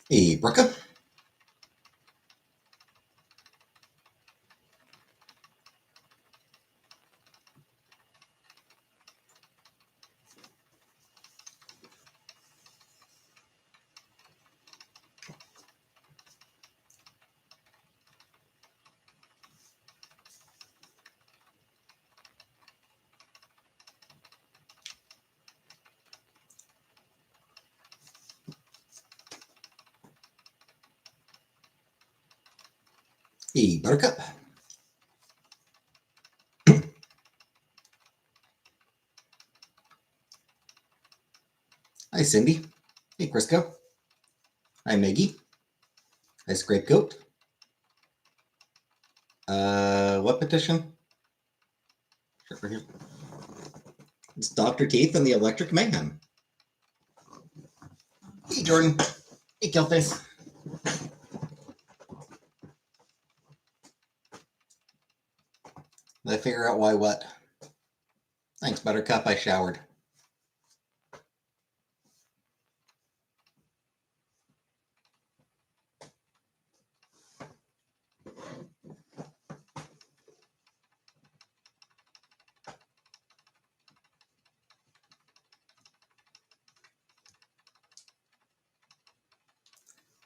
Hey, Brooke. Hey, Buttercup. Hi, Cindy. Hey, Crisco. Hi, Maggie. Hi, Scapegoat. What petition? It's Dr. Teeth and the Electric Mayhem. Hey, Jordan. Hey, Killface. Did I figure out why what? Thanks, Buttercup. I showered.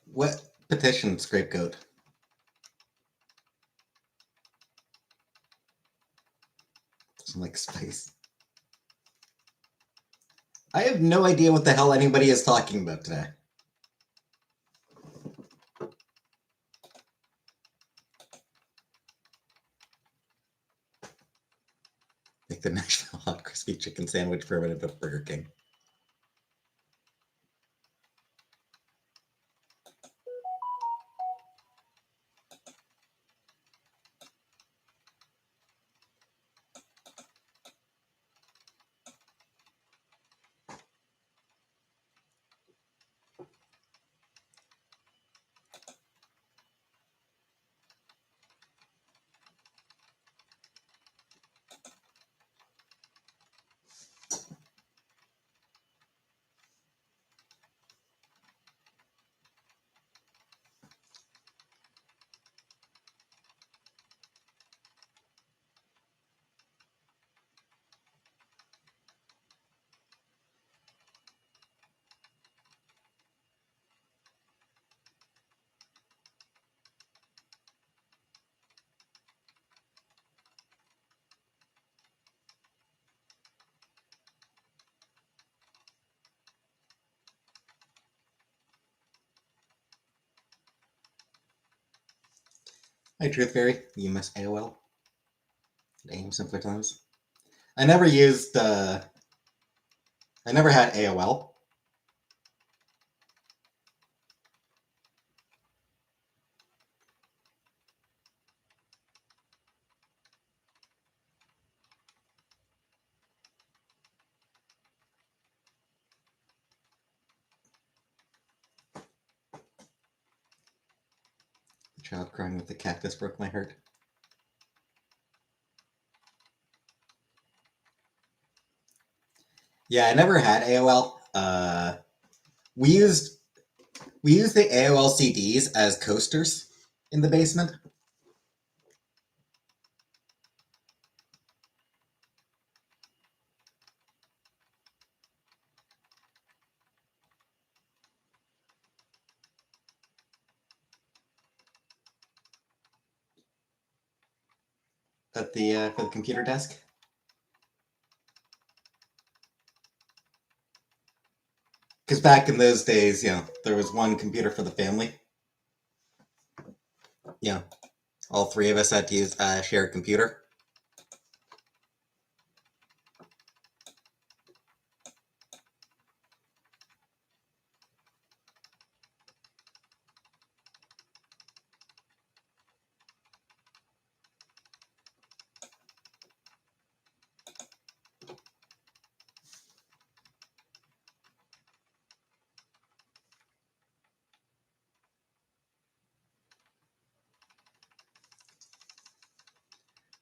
What petition, Scapegoat? Some like spice. I have no idea what the hell anybody is talking about today. Like the Nashville Hot Crispy Chicken Sandwich primitive of Burger King. Hi, Truth Fairy. You miss AOL? AIM simpler times. I never used. I never had AOL. The child crying with the cactus broke my heart. Yeah, I never had AOL. We used the AOL CDs as coasters in the basement. At the for the computer desk. Because back in those days, there was one computer for the family. All three of us had to use a shared computer.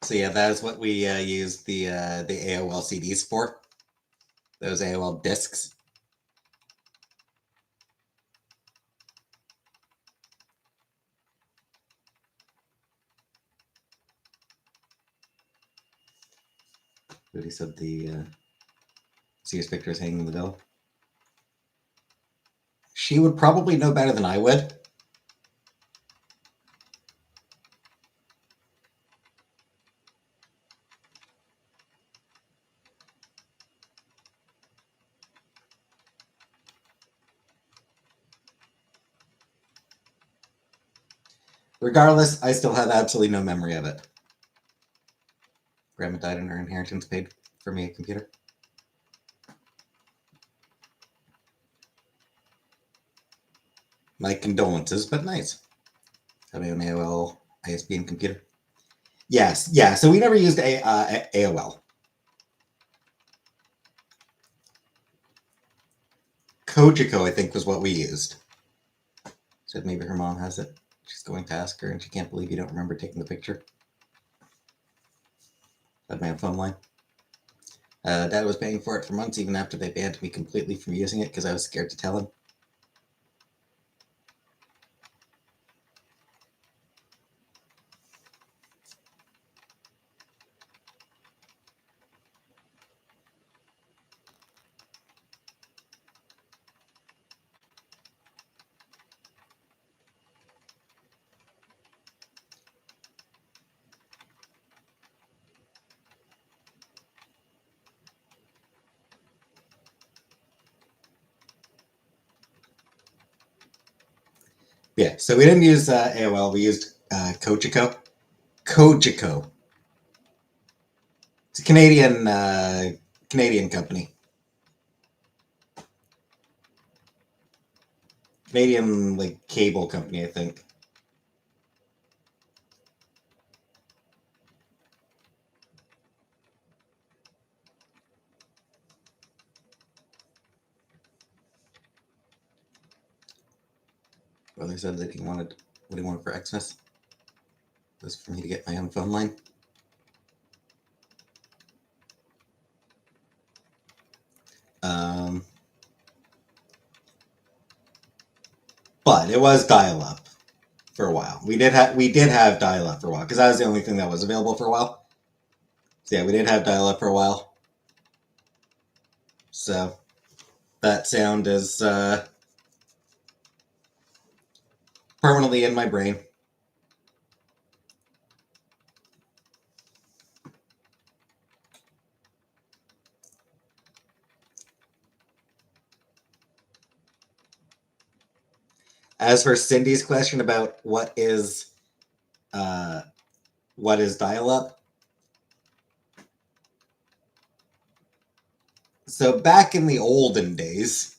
So yeah, that is what we used the AOL CDs for. Those AOL discs. But he said the Sears picture is hanging in the villa. She would probably know better than I would. Regardless, I still have absolutely no memory of it. Grandma died and her inheritance paid for me a computer. My condolences, but nice. Having an AOL ISBN computer. Yes, yeah. So we never used AOL. Kojiko, I think, was what we used. Said maybe her mom has it. She's going to ask her, and she can't believe you don't remember taking the picture. That man phone line. Dad was paying for it for months, even after they banned me completely from using it because I was scared to tell him. Yeah, so we didn't use AOL. We used Kojiko. Kojiko. It's a Canadian company. Canadian like cable company, I think. Well, they said that what he wanted for Xmas was for me to get my own phone line. But it was dial-up for a while. We did have dial-up for a while because that was the only thing that was available for a while. So yeah, we did have dial-up for a while. So that sound is permanently in my brain. As for Cindy's question about what is dial-up, so back in the olden days,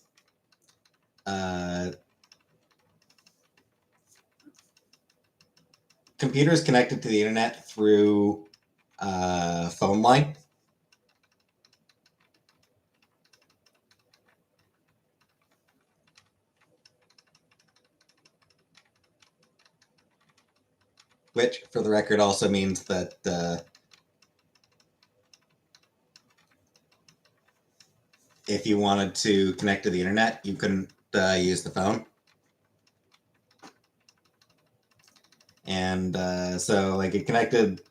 computers connected to the internet through phone line. Which, for the record, also means that if you wanted to connect to the internet, you couldn't use the phone. And so, like, it connected.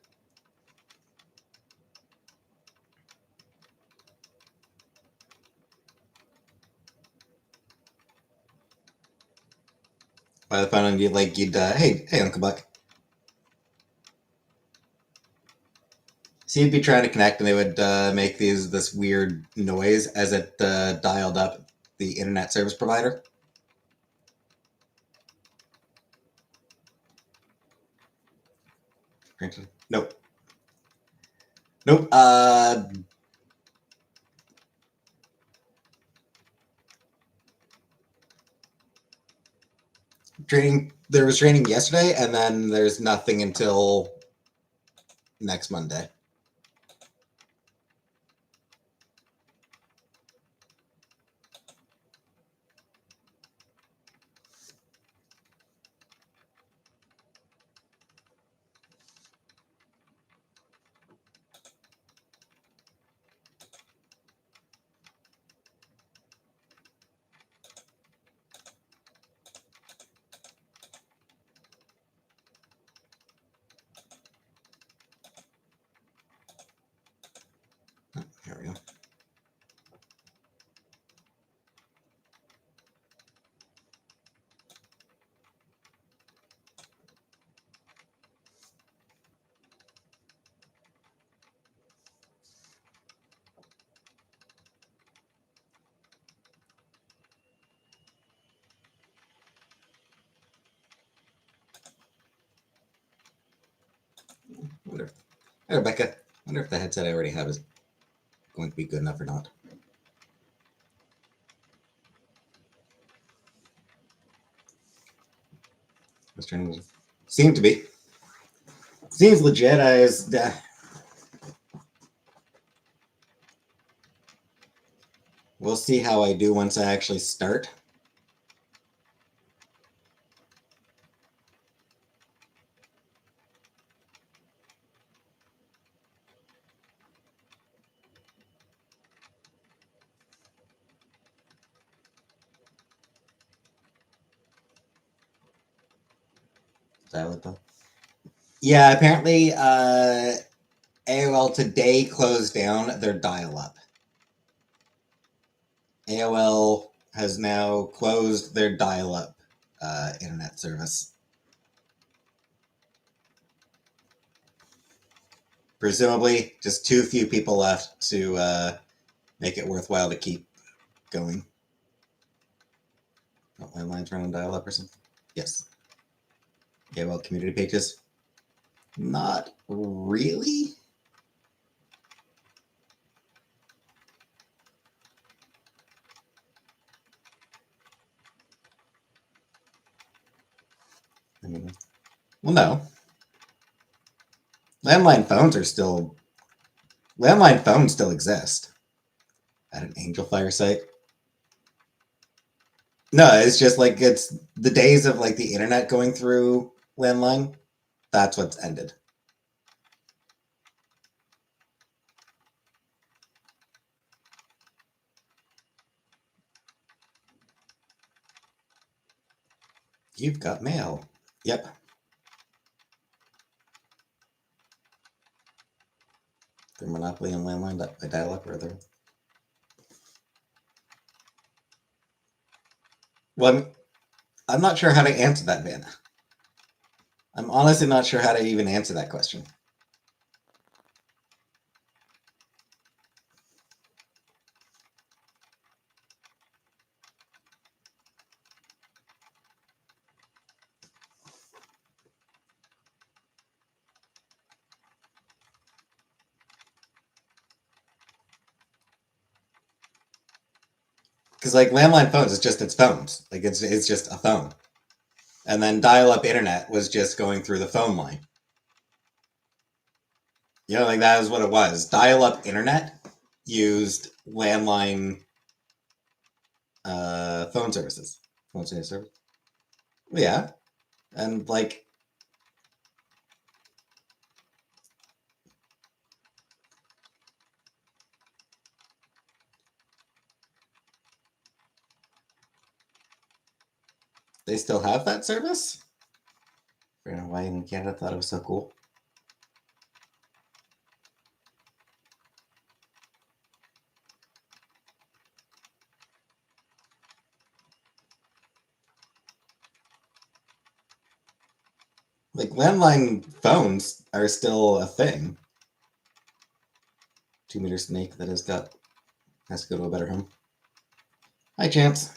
By the phone, and you'd hey, Uncle Buck. So you'd be trying to connect, and they would make this weird noise as it dialed up the internet service provider. Nope. Nope. Training. There was training yesterday, and then there's nothing until next Monday. Hey, Rebecca. I wonder if the headset I already have is going to be good enough or not. I was trying to. Seemed to be. Seems legit. We'll see how I do once I actually start. Dial it though. Yeah, apparently AOL today closed down their dial-up. AOL has now closed their dial-up internet service. Presumably, just too few people left to make it worthwhile to keep going. Oh, landlines run on dial-up or something? Yes. AOL community pages? Not really. I mean, well, no. Landline phones still exist at an Angel Fire site. No, it's just like it's the days of like the internet going through landline. That's what's ended. You've got mail. Yep. The monopoly on landline by dial-up or other. Well, I'm not sure how to answer that, Van. I'm honestly not sure how to even answer that question. Because like landline phones, it's just its phones. Like it's just a phone. And then dial-up internet was just going through the phone line. You know, like that is what it was. Dial-up internet used landline phone services. Phone service. Yeah, and like they still have that service. I don't know why in Canada thought it was so cool. Like landline phones are still a thing. 2-meter snake that has to go to a better home. Hi, Chance.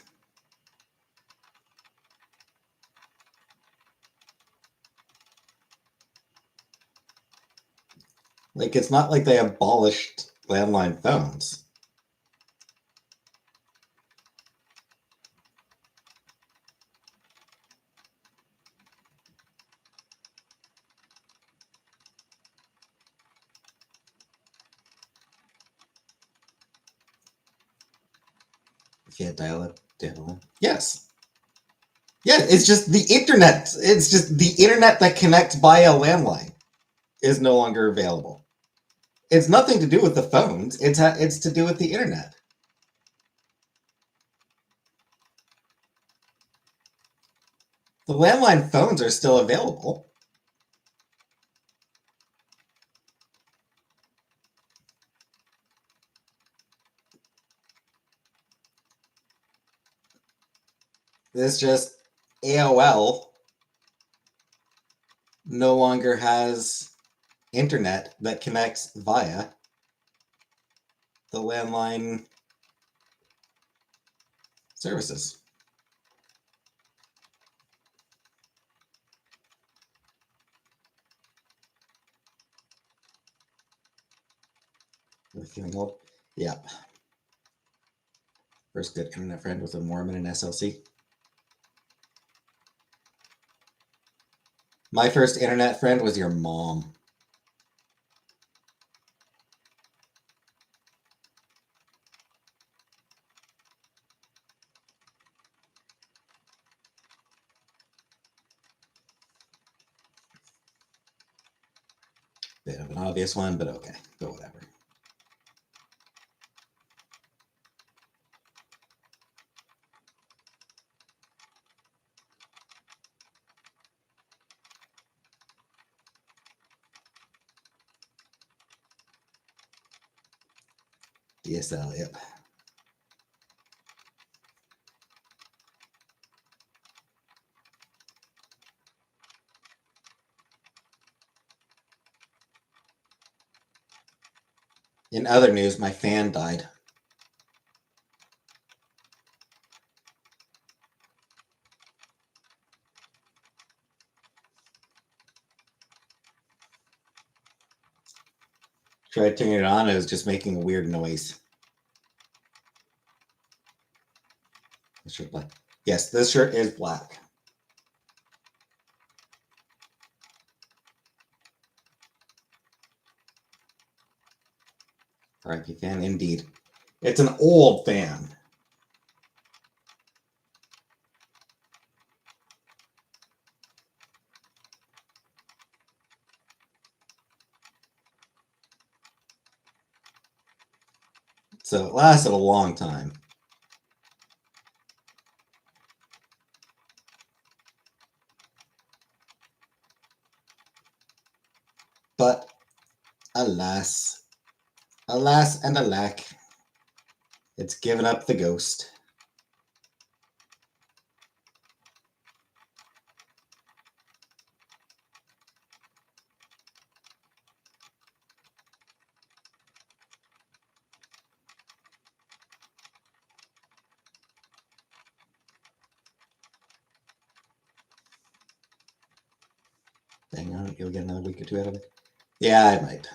Like it's not like they abolished landline phones. If you had dial-up, yes. Yeah, it's just the internet. It's just the internet that connects via landline is no longer available. It's nothing to do with the phones. It's to do with the internet. The landline phones are still available. It's just AOL no longer has internet that connects via the landline services. Really feeling old? Yep. First good internet friend was a Mormon in SLC. My first internet friend was your mom. Bit of an obvious one, but okay. But whatever. DSL, yep. In other news, my fan died. Tried turning it on, it was just making a weird noise. This shirt black. Yes, this shirt is black. RIP fan, indeed. It's an old fan. So it lasted a long time. But alas, alas and alack, it's given up the ghost. Hang on, you'll get another week or two out of it. Yeah, I might.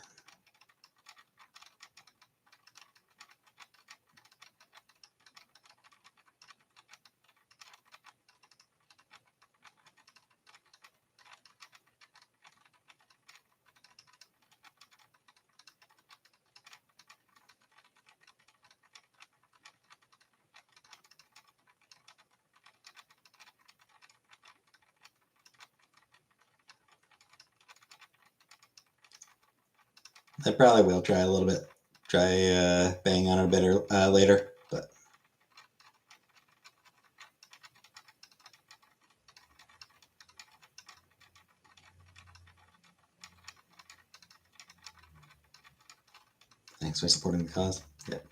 I probably will try a little bit. Try bang on it a bit later, but thanks for supporting the cause. Yep.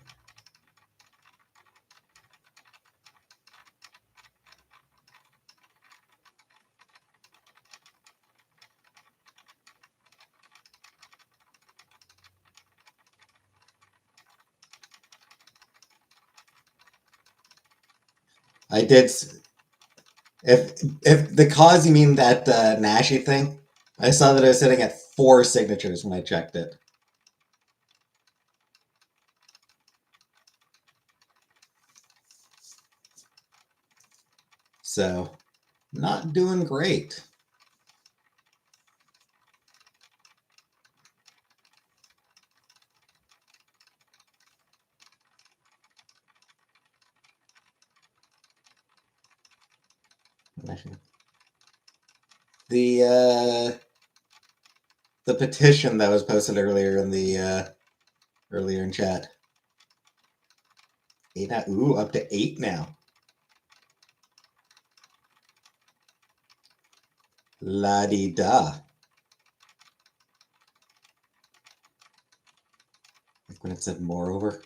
I did. If the cause you mean that Nashi thing, I saw that I was sitting at 4 signatures when I checked it. So, not doing great. The petition that was posted earlier in the earlier in chat. 8 now. Ooh, up to 8 now. La-di-da. Like when it said moreover.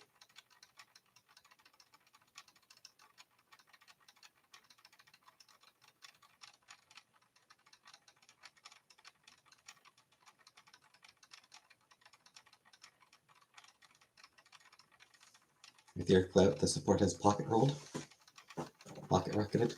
With your clout, the support has pocket rolled. Pocket rocketed.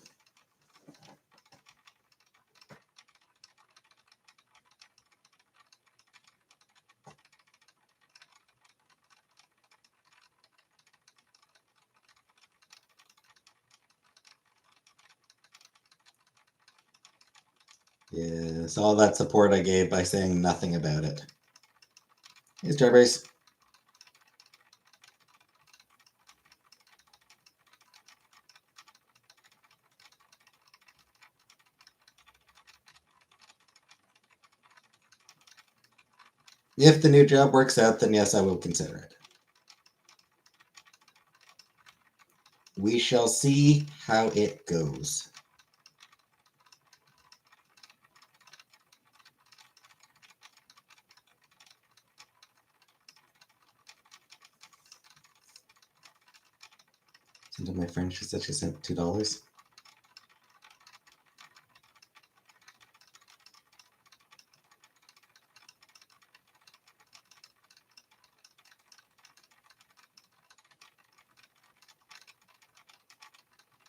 Yes, all that support I gave by saying nothing about it. Hey, Strawberries. If the new job works out, then yes, I will consider it. We shall see how it goes. Send to my friend, she said she sent $2.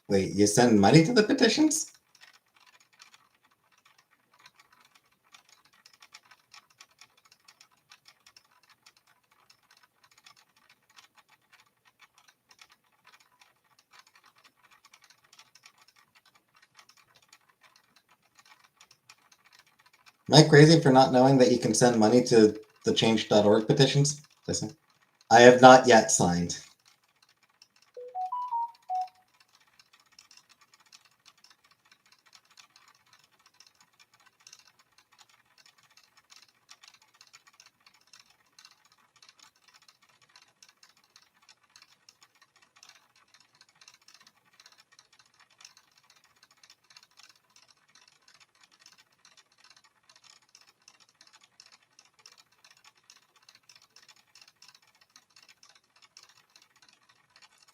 Wait, you send money to the petitions? Am I crazy for not knowing that you can send money to the change.org petitions? Listen, I have not yet signed.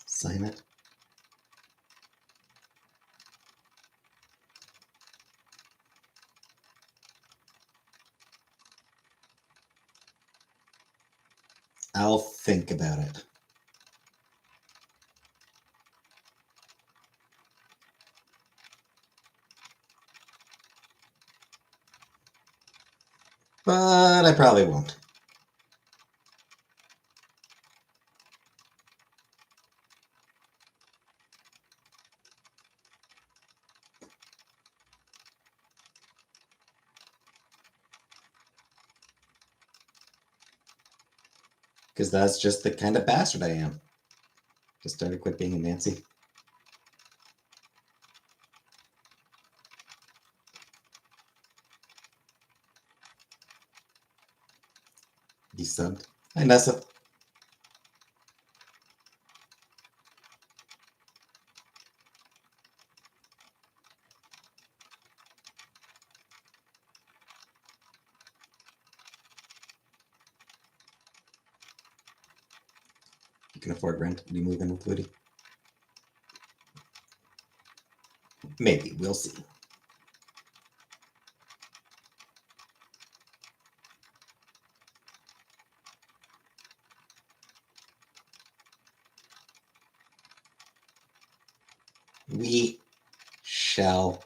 Sign it. I'll think about it. But I probably won't. Because that's just the kind of bastard I am. Just started quit being a Nancy. You subbed. Hi, Nessa. You can afford rent. Do you move in with Woody? Maybe. We'll see. We shall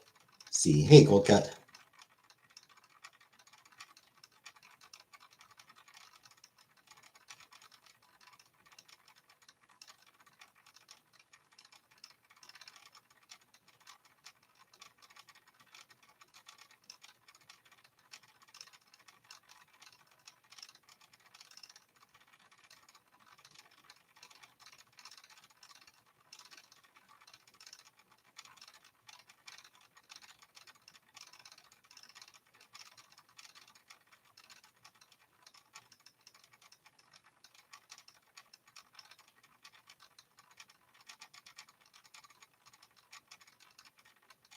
see. Hey, Gold Cut.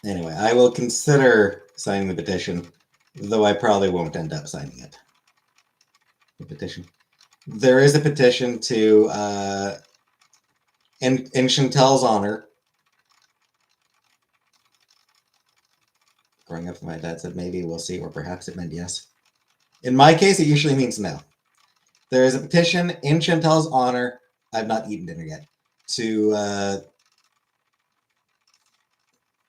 Anyway, I will consider signing the petition, though I probably won't end up signing it. The petition. There is a petition to, in Chantel's honor. Growing up, my dad said maybe, we'll see, or perhaps it meant yes. In my case, it usually means no. There is a petition in Chantel's honor. I've not eaten dinner yet. To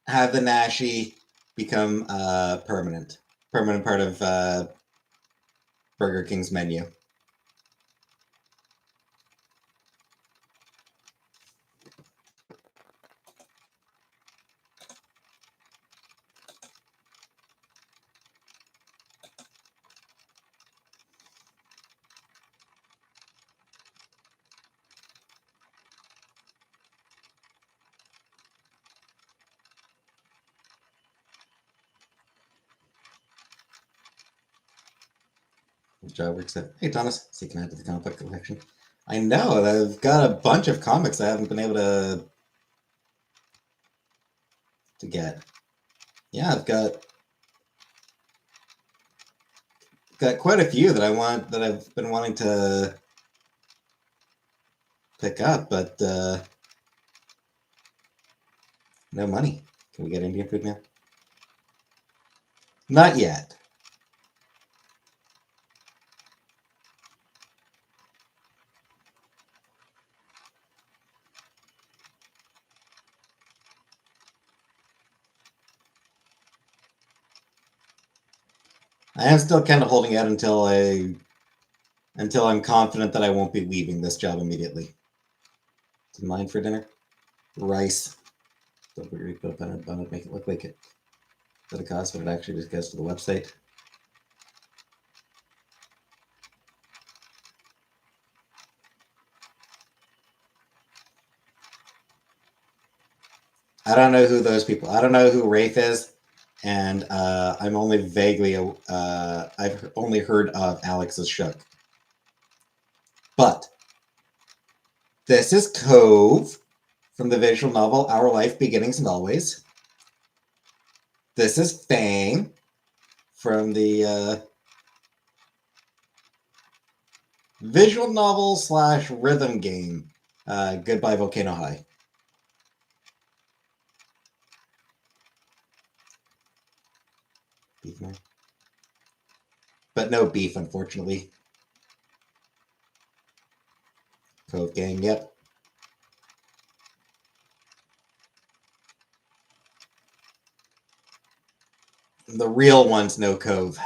have the Nashi become permanent part of Burger King's menu. The job works out. Hey, Thomas, so you can add to the comic book collection. I know, I've got a bunch of comics I haven't been able to get. Yeah, I've got quite a few that I've been wanting to pick up, but no money. Can we get Indian food now? Not yet. I am still kind of holding out until I'm confident that I won't be leaving this job immediately. What's in mine for dinner? Rice. Don't put your put on it, make it look like it. At a cost, but it actually just goes to the website. I don't know who those people. I don't know who Rafe is, and I'm only vaguely. I've only heard of Alex's Shook, but this is Cove from the visual novel Our Life, Beginnings and Always. This is Fang from the visual novel / rhythm game Goodbye Volcano High. Beef man. But no beef, unfortunately. Cove Gang, yep. The real ones, no Cove.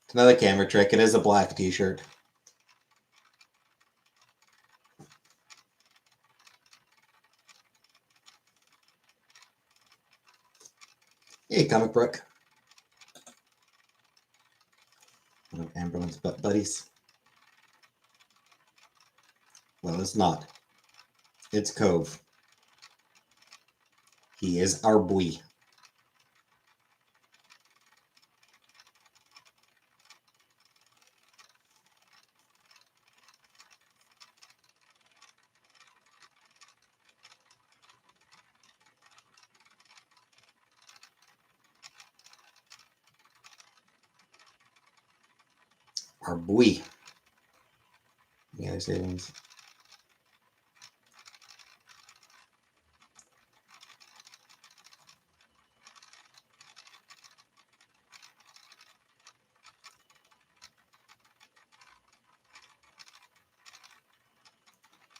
It's another camera trick. It is a black t-shirt. Hey, comic book. Ambulance buddies. Well, it's not. It's Cove. He is our boy. Our boy. Any other savings?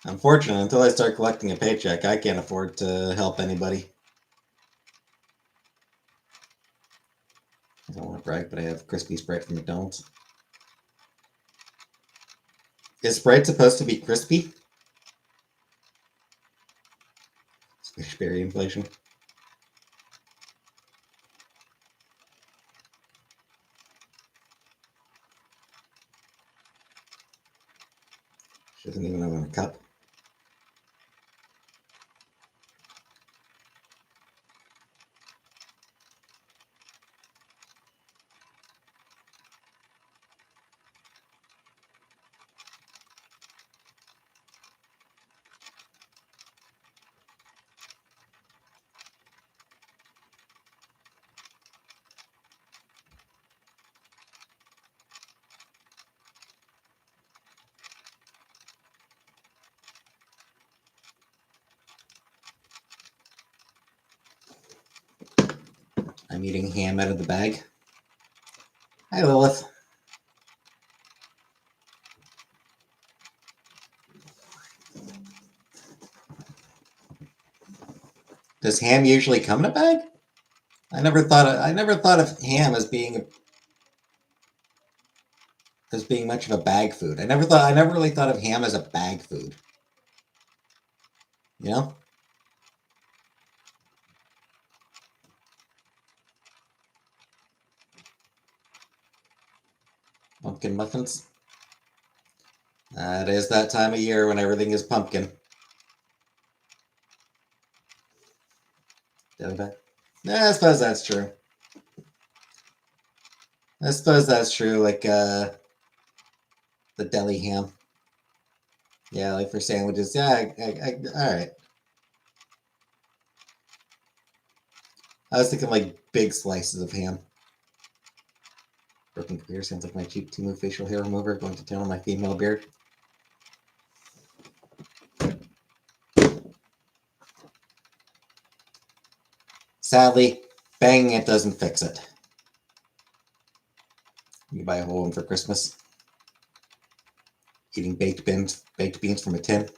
Unfortunately, until I start collecting a paycheck, I can't afford to help anybody. I don't want to brag, but I have crispy Sprite from McDonald's. Is Sprite supposed to be crispy? Berry inflation. She doesn't even have a cup. I'm eating ham out of the bag. Hi, Lilith. Does ham usually come in a bag? I never thought of ham as being much of a bag food. I never really thought of ham as a bag food. You know? Pumpkin muffins. It is that time of year when everything is pumpkin. Yeah, I suppose that's true. I suppose that's true, like the deli ham. Yeah, like for sandwiches. Yeah, all right. I was thinking like big slices of ham. Broken computer sounds like my cheap Timu facial hair remover going to town on my female beard. Sadly, banging it doesn't fix it. You buy a whole one for Christmas. Eating baked beans from a tin.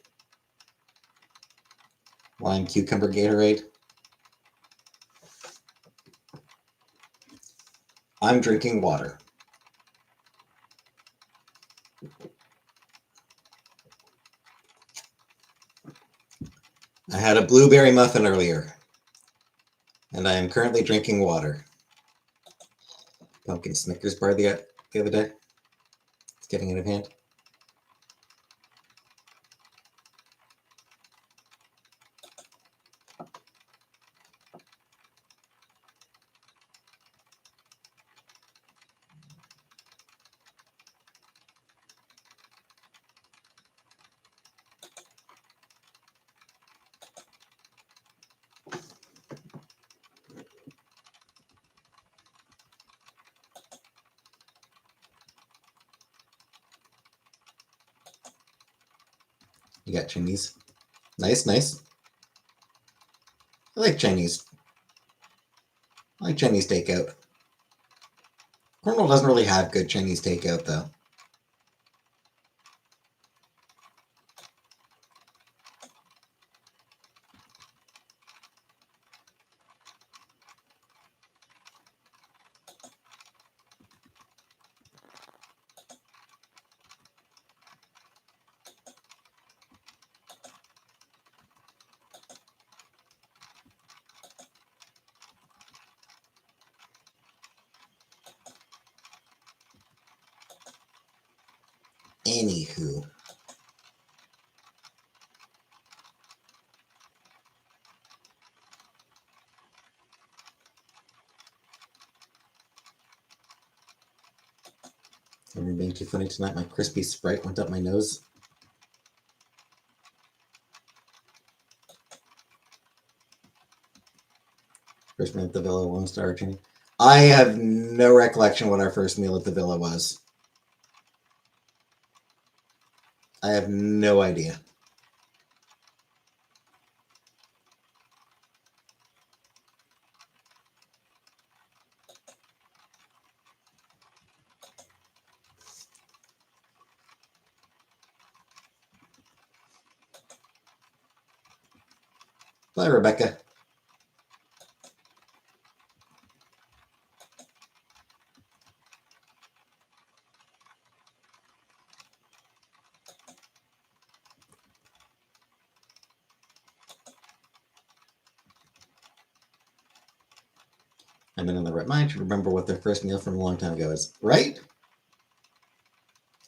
Lime cucumber Gatorade. I'm drinking water. I had a blueberry muffin earlier, and I am currently drinking water. Pumpkin Snickers bar the other day. It's getting out of hand. You got Chinese. Nice, nice. I like Chinese. I like Chinese takeout. Cornwall doesn't really have good Chinese takeout, though. Anywho. I'm being too funny tonight. My crispy Sprite went up my nose. First meal at the Villa, 1-star Chinese. I have no recollection what our first meal at the Villa was. I have no idea. Bye, Rebecca. I'm in the right mind to remember what their first meal from a long time ago is. Right?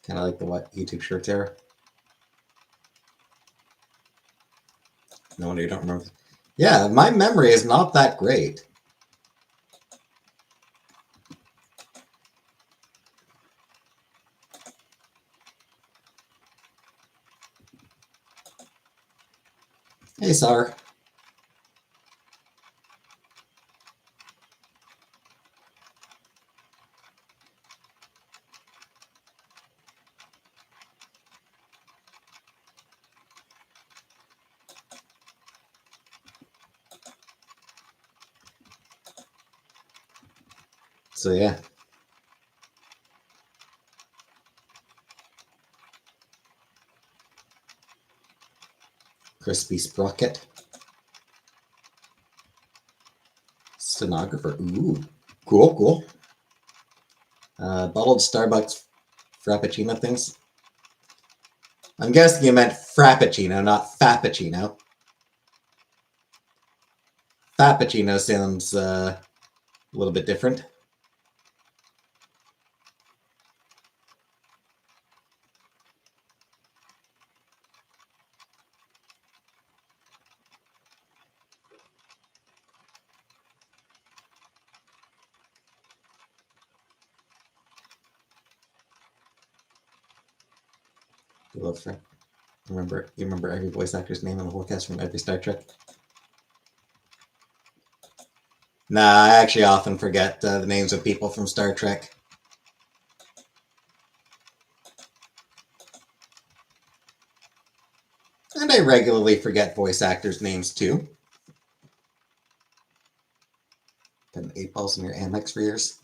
Kind of like the what YouTube shirts era. No wonder you don't remember. Yeah, my memory is not that great. Hey, Sar. So yeah. Crispy sprocket. Stenographer. Ooh. Cool, cool. Bottled Starbucks Frappuccino things. I'm guessing you meant Frappuccino, not Fappuccino. Fappuccino sounds a little bit different. You love Trek. You remember every voice actor's name in the whole cast from every Star Trek? Nah, I actually often forget the names of people from Star Trek. And I regularly forget voice actors' names too. Been 8 balls in your Amex for years.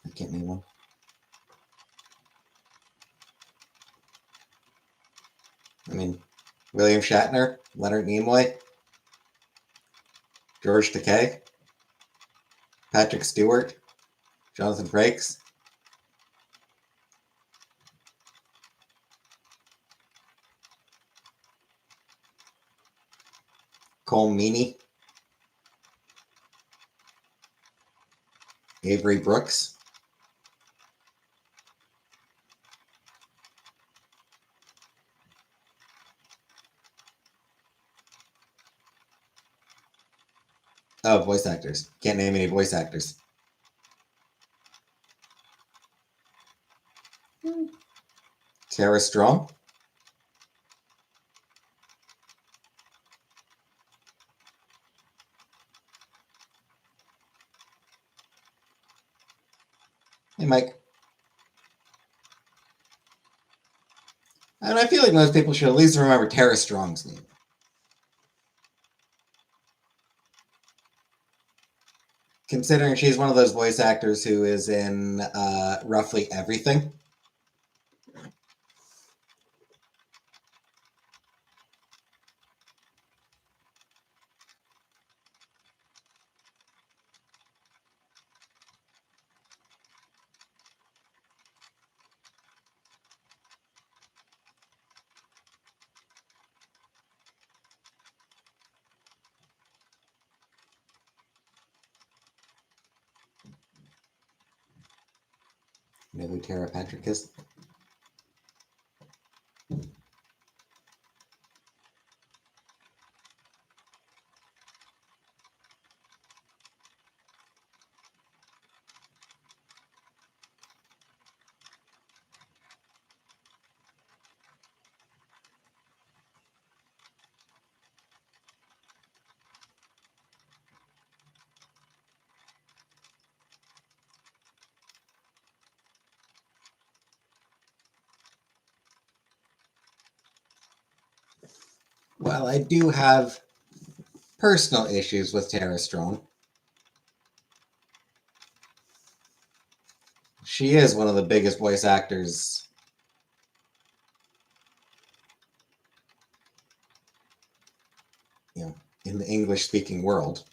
I can't name one. I mean, William Shatner, Leonard Nimoy, George Takei, Patrick Stewart, Jonathan Frakes. Cole Meany, Avery Brooks, oh, voice actors. Can't name any voice actors. Tara Strong. Hey, Mike. And I feel like most people should at least remember Tara Strong's name. Considering she's one of those voice actors who is in roughly everything. You know who Tara Patrick is? Well, I do have personal issues with Tara Strong. She is one of the biggest voice actors in the English-speaking world.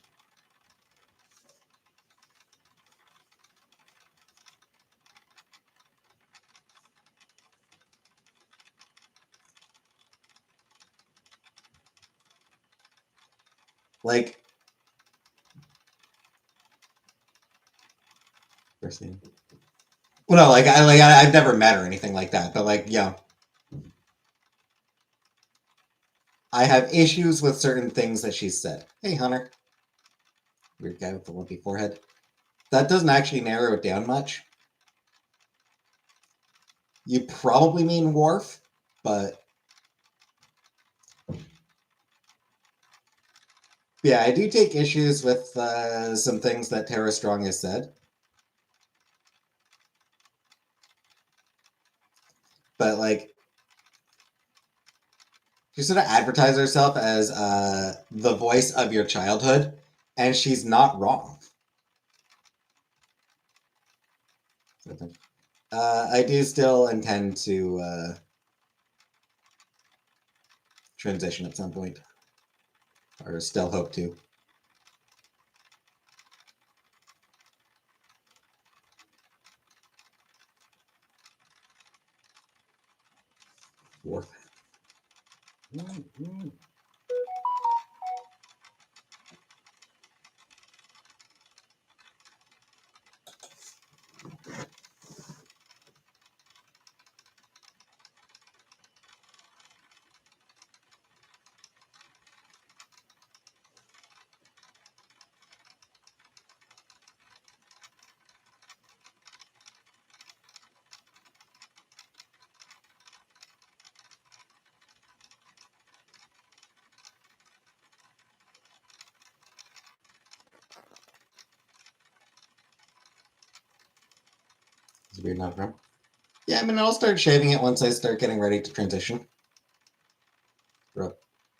Like, first name. Well, no, I've never met her or anything like that, but I have issues with certain things that she's said. Hey, Hunter. Weird guy with the lumpy forehead. That doesn't actually narrow it down much. You probably mean Worf, but yeah, I do take issues with some things that Tara Strong has said. But like, she sort of advertises herself as the voice of your childhood, and she's not wrong. I do still intend to transition at some point, or still hope to. Worf. Is beard not a problem? Yeah, I mean, I'll start shaving it once I start getting ready to transition.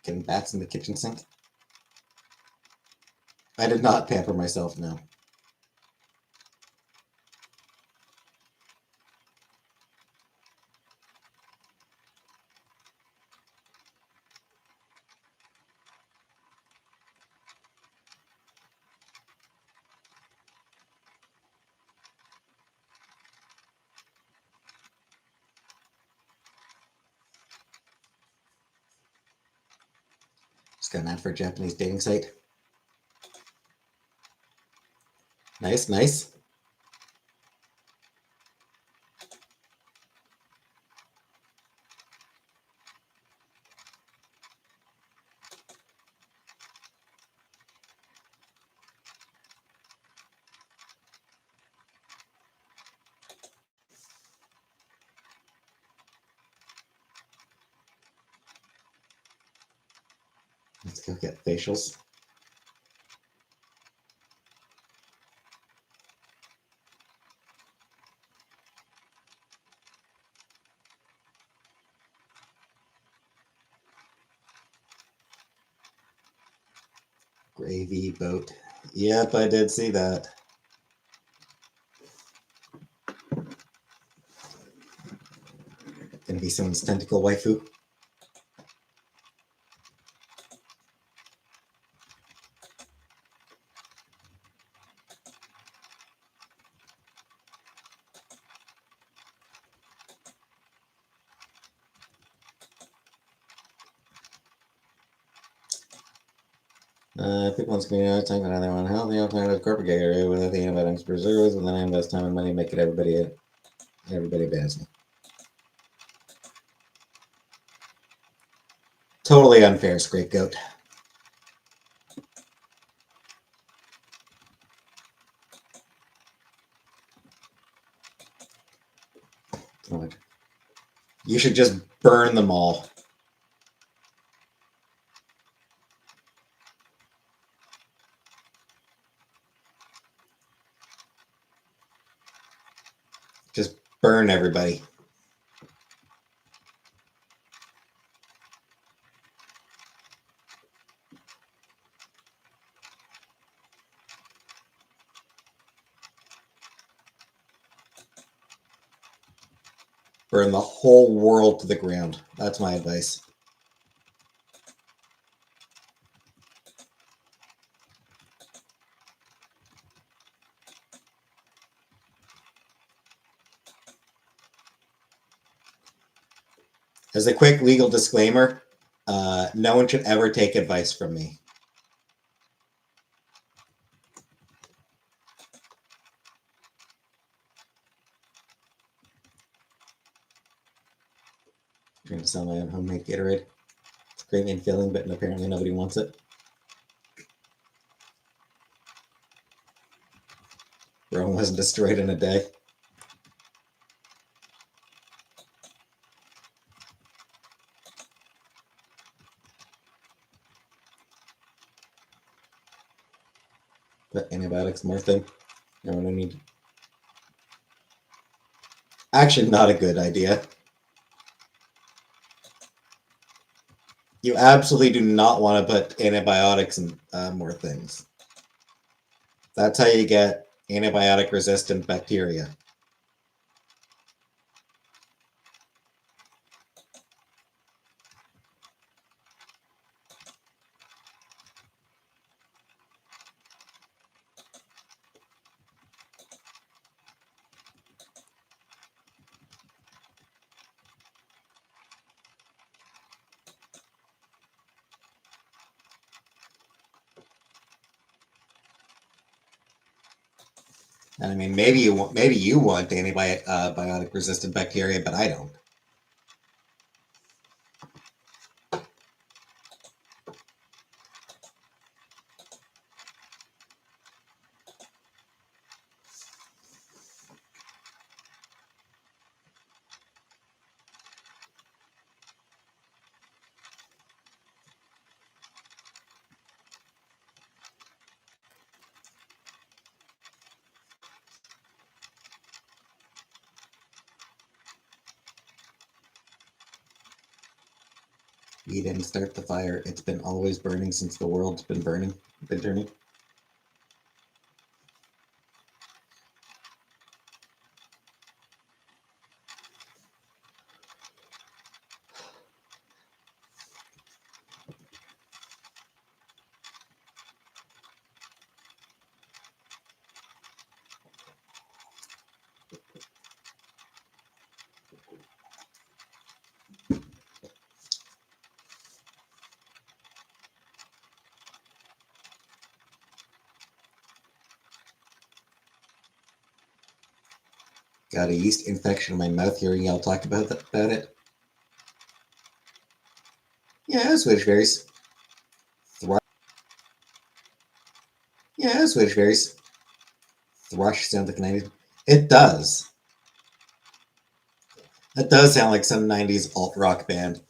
Getting bats in the kitchen sink. I did not pamper myself, no. Just got an ad for a Japanese dating site. Nice, nice. Let's go get facials. Gravy boat. Yep, I did see that. Gonna be someone's tentacle waifu. Pick one screen at a time, another one healthy alternative corporate area without the antibiotics preservatives, and then I invest time and money, make it everybody bans me. Totally unfair, scapegoat. You should just burn them all. Just burn everybody. Burn the whole world to the ground. That's my advice. As a quick legal disclaimer, no one should ever take advice from me. I'm trying to sell my own homemade Gatorade. It's creamy and filling, but apparently nobody wants it. Rome wasn't destroyed in a day. But antibiotics more thing. No one need. Actually, not a good idea. You absolutely do not want to put antibiotics in more things. That's how you get antibiotic-resistant bacteria. And I mean, maybe you want antibiotic-resistant bacteria, but I don't. We didn't start the fire. It's been always burning since the world's been turning. Got a yeast infection in my mouth hearing y'all talk about it. Yeah, Swedish berries. Yeah, Swedish berries. Thrush sounds like a 90s. It does. That does sound like some 90s alt rock band.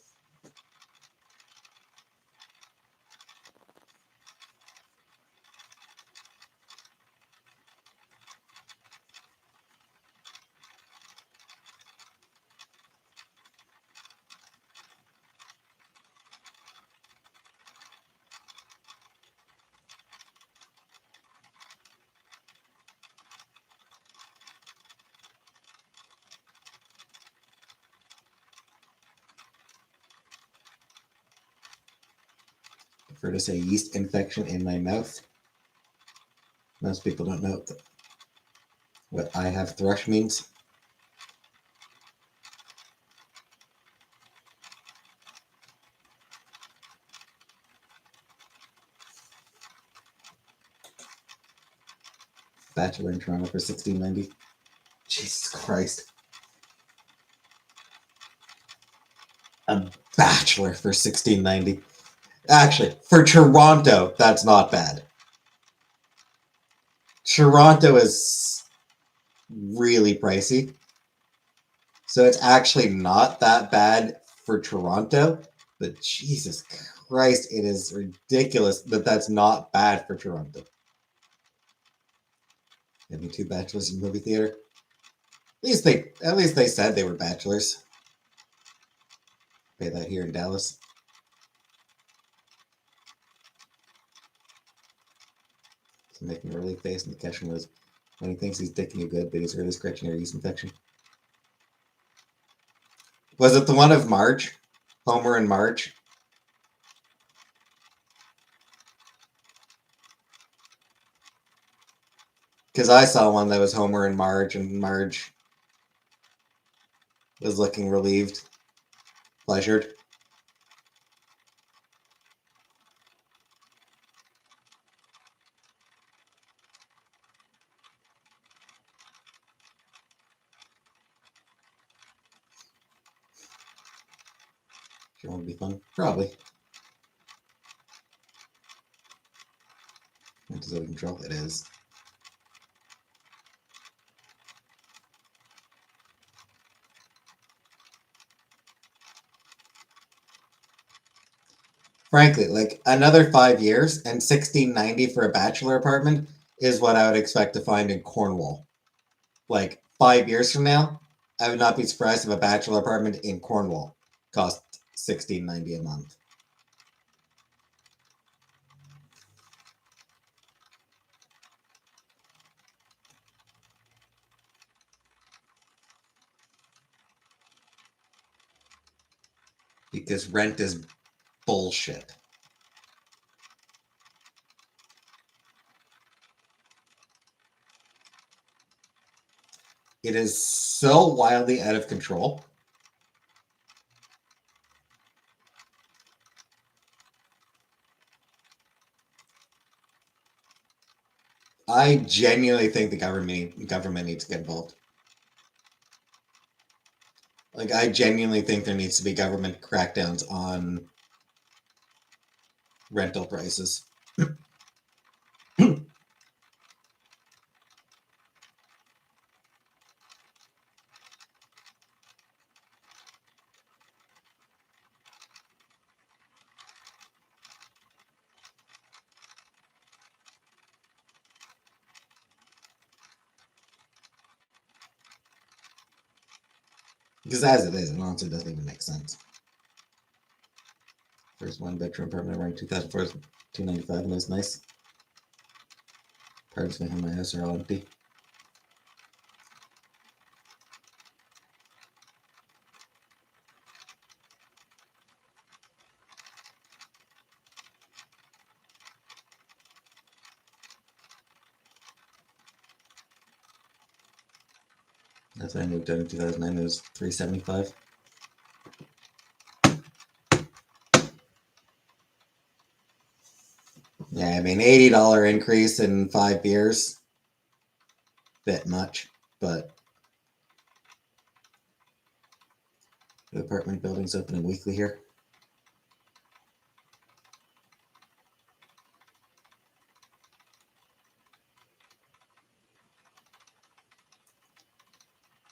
I prefer to say yeast infection in my mouth. Most people don't know what I have thrush means. Bachelor in Toronto for 1690. Jesus Christ. A bachelor for 1690. Actually, for Toronto, that's not bad. Toronto is really pricey. So it's actually not that bad for Toronto, but Jesus Christ, it is ridiculous that that's not bad for Toronto. Having 2 bachelors in movie theater. At least they said they were bachelors. Pay that here in Dallas. He's making a really face, and the question was when he thinks he's dicking you good, but he's really scratching your yeast infection. Was it the one of Marge? Homer and Marge? Because I saw one that was Homer and Marge was looking relieved, pleasured. Sure won't be fun. Probably. What does it control? It is. Frankly, like another 5 years and 1690 for a bachelor apartment is what I would expect to find in Cornwall. Like 5 years from now, I would not be surprised if a bachelor apartment in Cornwall cost 1690 a month. Because rent is bullshit. It is so wildly out of control. I genuinely think the government needs to get involved. Like, I genuinely think there needs to be government crackdowns on rental prices. Because as it is, it honestly doesn't even make sense. First one bedroom apartment around 2004, $295, and that's nice. Parts behind my house are all empty. That's when I moved out in 2009. It was $375. Yeah, I mean, $80 increase in 5 years. Bit much, but the apartment building's opening weekly here.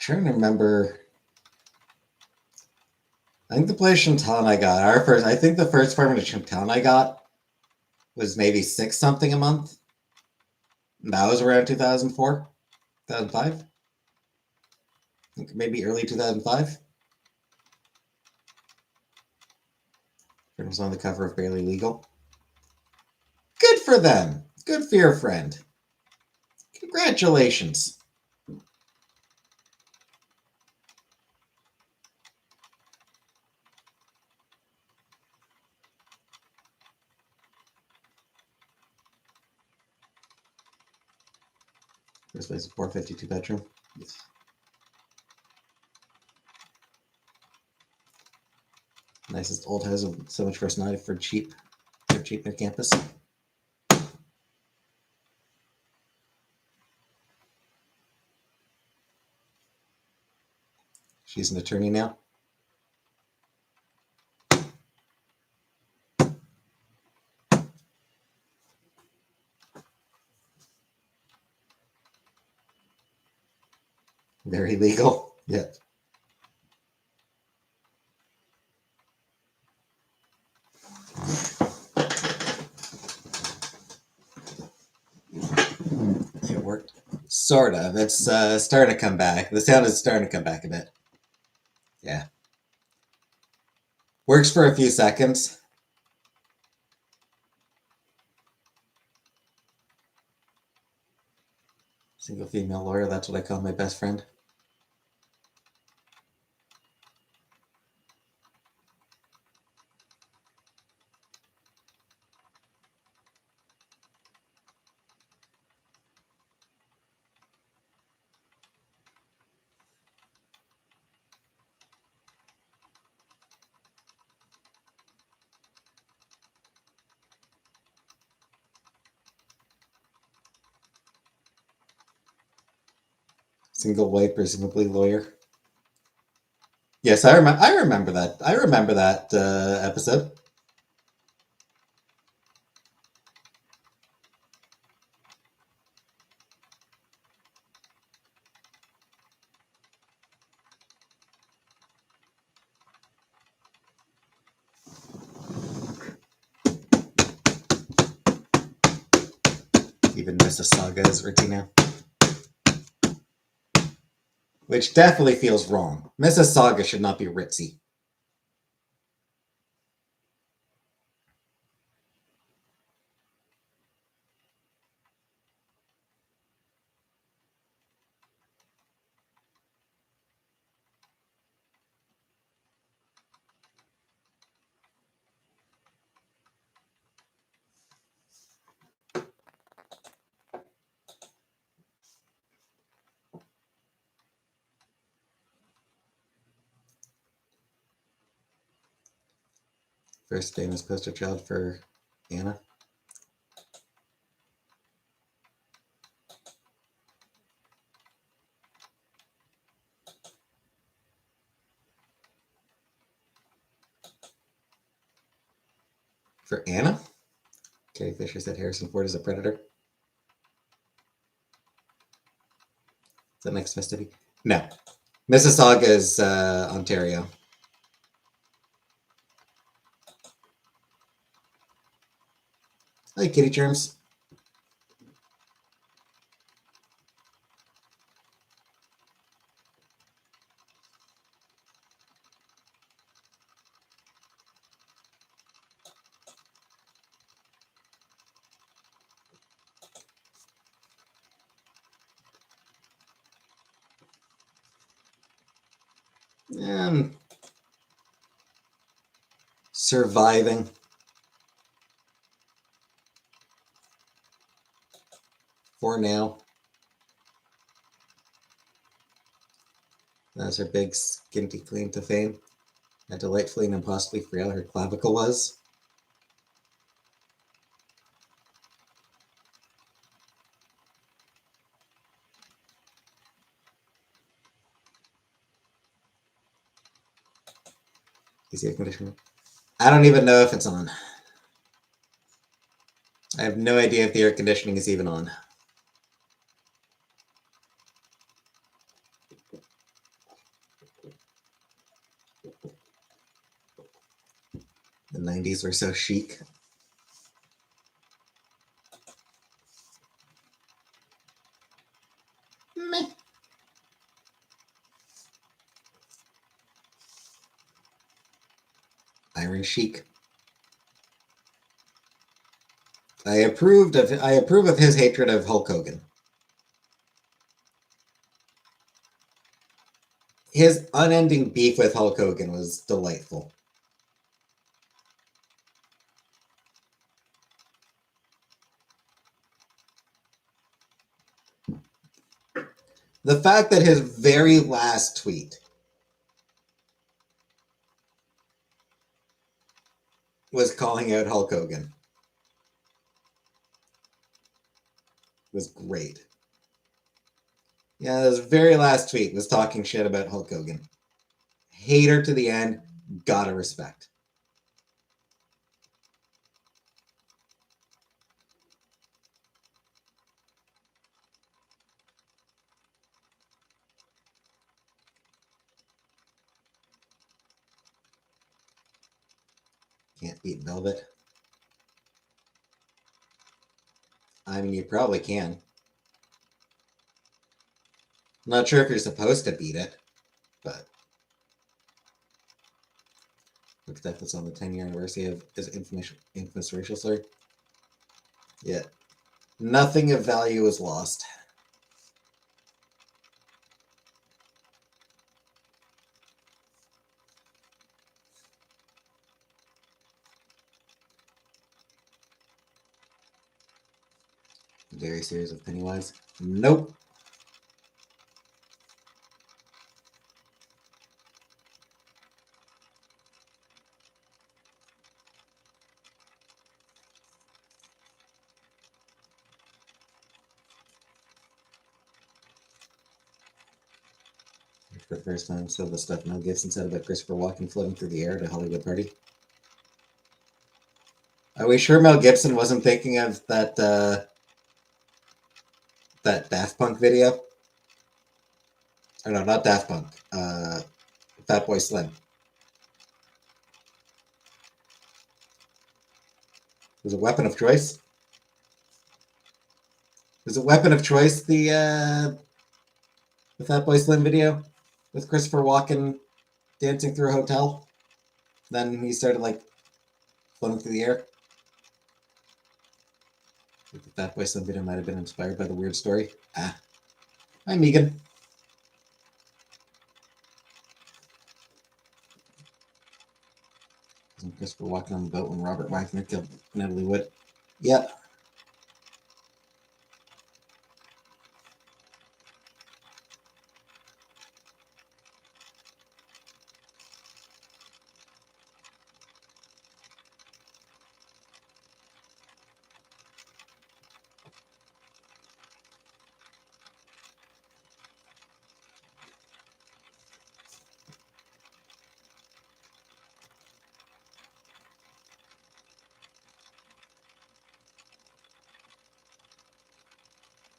Trying to remember. I think the place in town I got, I think the first apartment in town I got was maybe 6 something a month. And that was around 2004, 2005. I think maybe early 2005. It was on the cover of Barely Legal. Good for them. Good for your friend. Congratulations. This place is 452 bedroom. Yes. Nicest old house with so much personality for cheap near campus. She's an attorney now. Very legal. Yeah. It worked. Sort of. It's starting to come back. The sound is starting to come back a bit. Yeah. Works for a few seconds. Single female lawyer, that's what I call my best friend. Single white, presumably lawyer. Yes, I remember that. I remember that episode. Even Mississauga is ritzy now. Which definitely feels wrong. Mississauga should not be ritzy. First famous poster child for Anna. For Anna? Carrie Fisher said Harrison Ford is a predator. Is that next Mississippi? No. Mississauga is Ontario. Hi, kitty germs. Surviving. For now. That's her big skinty claim to fame. How delightfully and impossibly frail her clavicle was. Is the air conditioner? I don't even know if it's on. I have no idea if the air conditioning is even on. The 90s were so chic. Meh. Iron chic. I approve of his hatred of Hulk Hogan. His unending beef with Hulk Hogan was delightful. The fact that his very last tweet was calling out Hulk Hogan was great. Yeah, his very last tweet was talking shit about Hulk Hogan. Hater to the end, gotta respect. Can't beat Velvet. I mean, you probably can. I'm not sure if you're supposed to beat it, but looks like it's on the 10-year anniversary of his infamous racial slur. Yeah. Nothing of value is lost. Very serious with Pennywise. Nope. For the first time, so the stuff Mel Gibson said about Christopher Walken floating through the air at a Hollywood party. Are we sure Mel Gibson wasn't thinking of that that Daft Punk video? Or no, not Daft Punk. Fatboy Slim. Was a weapon of choice. Was a weapon of choice the Fatboy Slim video with Christopher Walken dancing through a hotel? Then he started like floating through the air. The Fatboy Slim video might have been inspired by the weird story. Ah. Hi, Megan. Wasn't Christopher Walken on the boat when Robert Wagner killed Natalie Wood? Yep.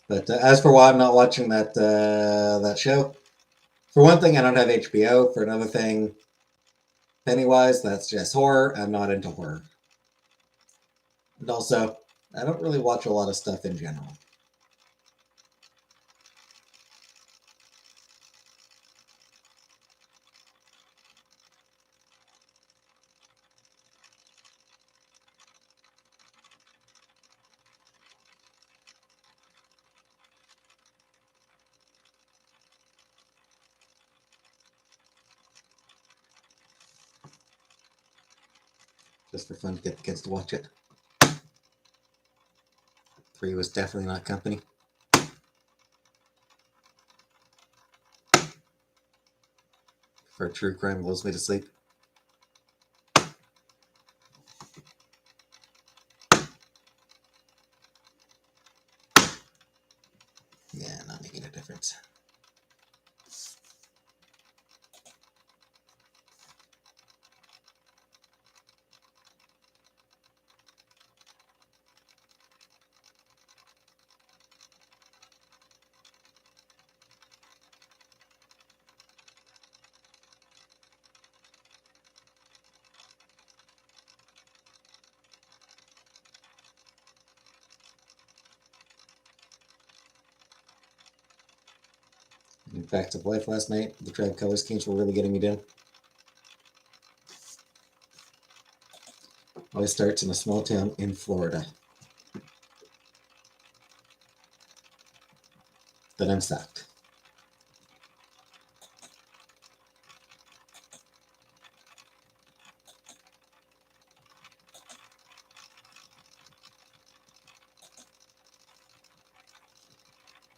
But as for why I'm not watching that show, for one thing, I don't have HBO. For another thing, Pennywise, that's just horror. I'm not into horror. And also, I don't really watch a lot of stuff in general. Just for fun to get the kids to watch it. 3 was definitely not company. For true crime lulls me to sleep. Yeah, not making a difference. In Facts of Life last night, the Tribe Color Schemes were really getting me down. Always starts in a small town in Florida. Then I'm sacked.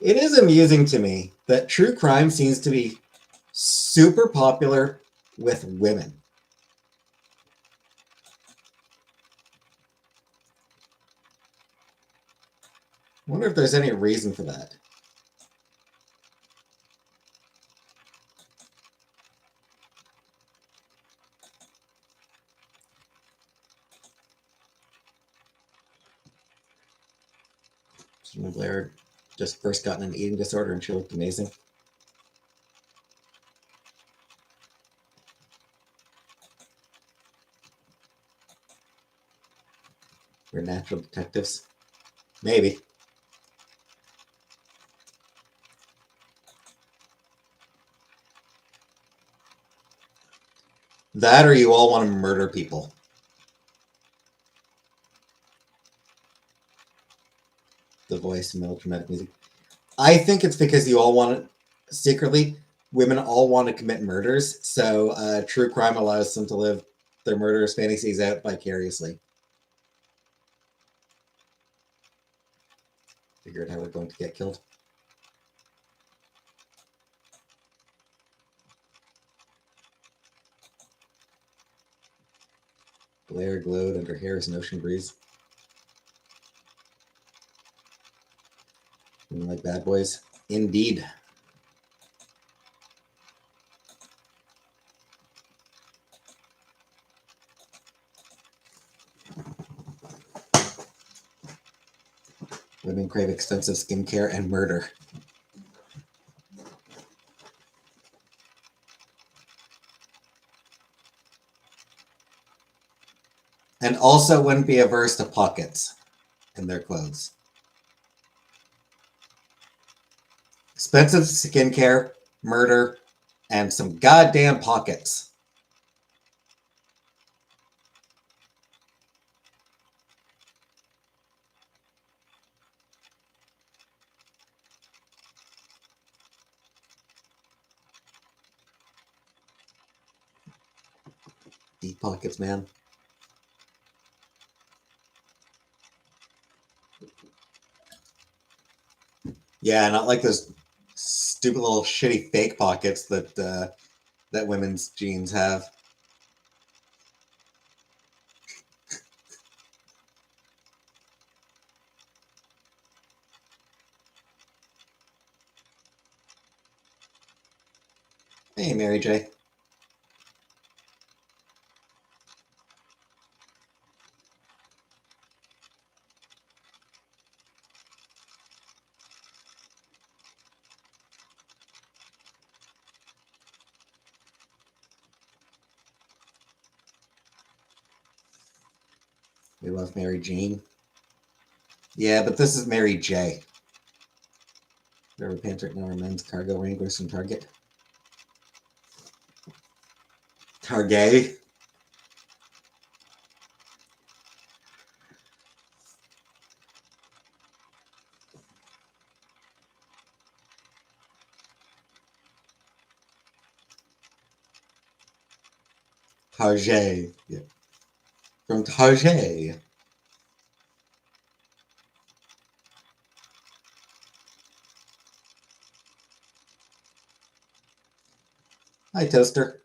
It is amusing to me that true crime seems to be super popular with women. I wonder if there's any reason for that. Susan Blair just first gotten an eating disorder and she looked amazing. We're natural detectives. Maybe. That or you all want to murder people. The voice, melodramatic music. I think it's because you all want to, secretly, women all want to commit murders, so true crime allows them to live their murderous fantasies out vicariously. Figure out how we're going to get killed. Blair glowed under hair's an ocean breeze. Women like bad boys? Indeed. Women crave extensive skincare and murder. And also wouldn't be averse to pockets in their clothes. Expensive skincare, murder, and some goddamn pockets. Deep pockets, man. Yeah, not like those stupid little shitty fake pockets that that women's jeans have. Hey, Mary J. We love Mary Jean. Yeah, but this is Mary J. River Panther, now men's cargo wranglers from Target. Target. Target. Yeah. From Target. Hi, Toaster.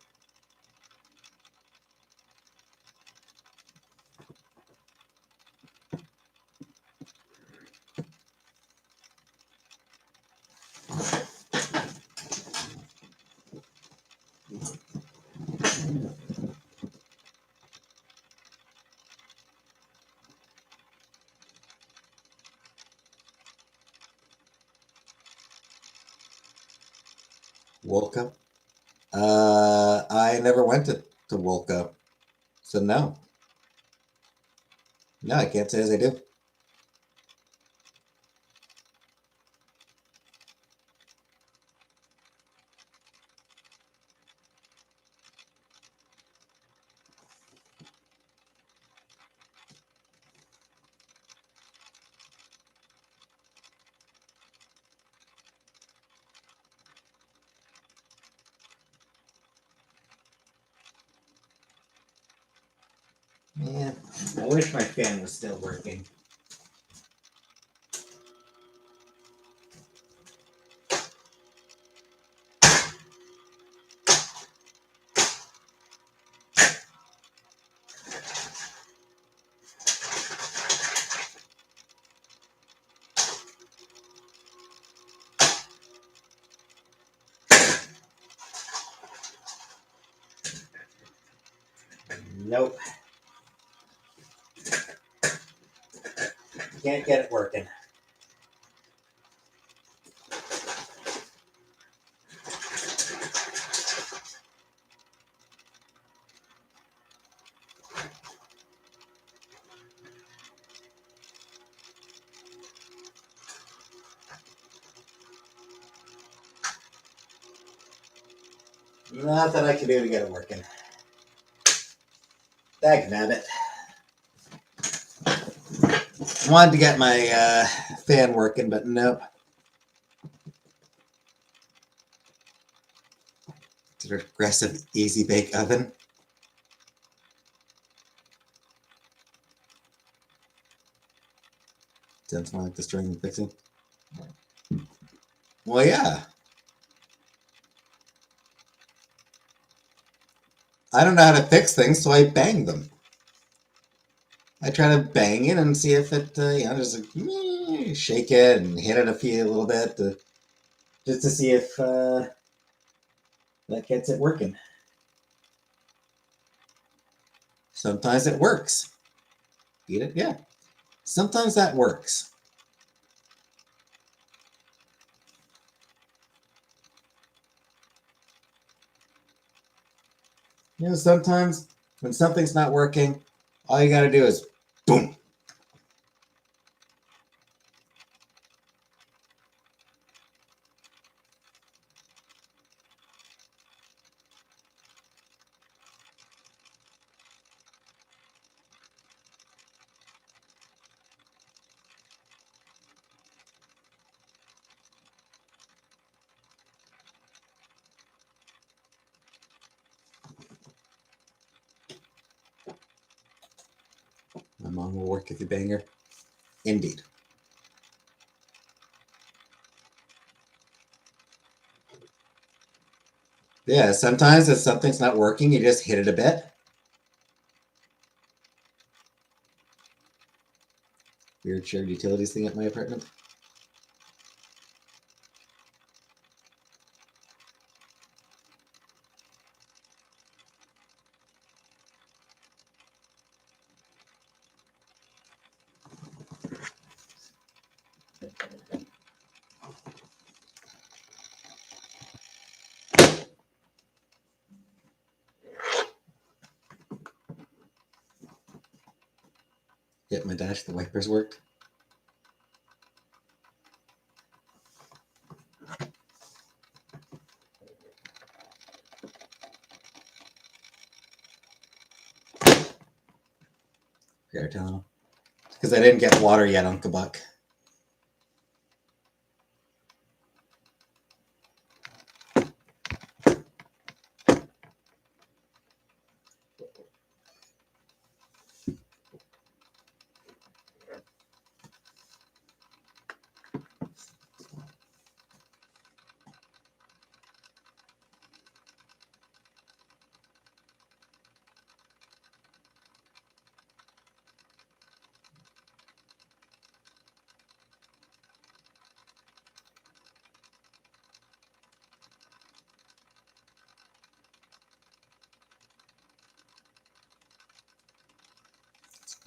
Wolka. I never went to Wolka, so no. No, I can't say as I do. Yeah, I wish my fan was still working. Nope. Can't get it working. Nothing I can do to get it working. Dagnabbit. Wanted to get my fan working, but nope. It's an aggressive easy bake oven. Sounds more like destroying and fixing. Well, yeah. I don't know how to fix things, so I bang them. I try to bang it and see if it, just like, shake it and hit it a little bit, just to see if that gets it working. Sometimes it works. Eat it? Yeah. Sometimes that works. Sometimes when something's not working, all you got to do is boom. My mom will work if you bang her. Indeed. Yeah, sometimes if something's not working, you just hit it a bit. Weird shared utilities thing at my apartment. Get my dash, the wipers worked. Fair telling because I didn't get water yet, Uncle Buck.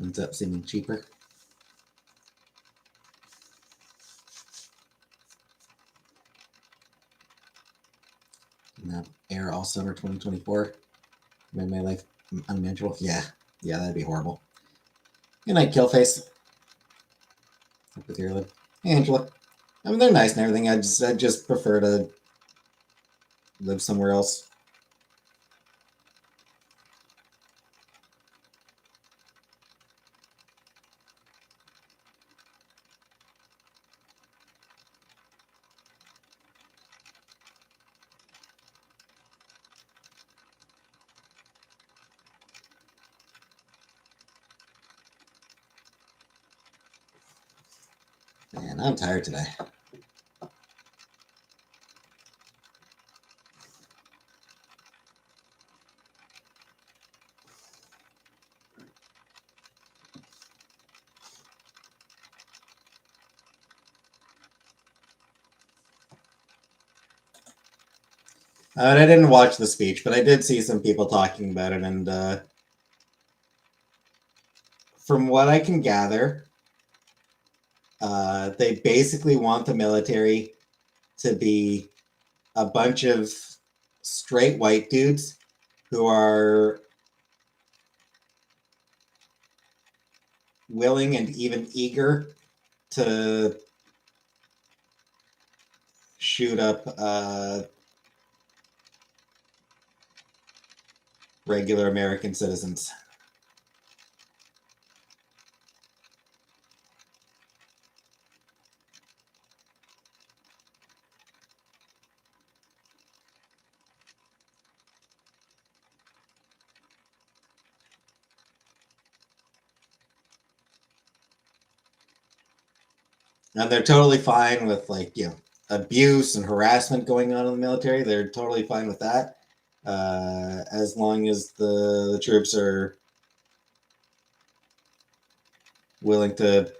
Ends up seeming cheaper. Now, air all summer 2024. Made my life unmanageable. Yeah, that'd be horrible. Good night, Killface. Up with your lip. Hey, Angela. I mean, they're nice and everything. I just prefer to live somewhere else. Man, I'm tired today. I didn't watch the speech, but I did see some people talking about it, and from what I can gather, they basically want the military to be a bunch of straight white dudes who are willing and even eager to shoot up regular American citizens. And they're totally fine with, like, abuse and harassment going on in the military. They're totally fine with that, as long as the troops are willing to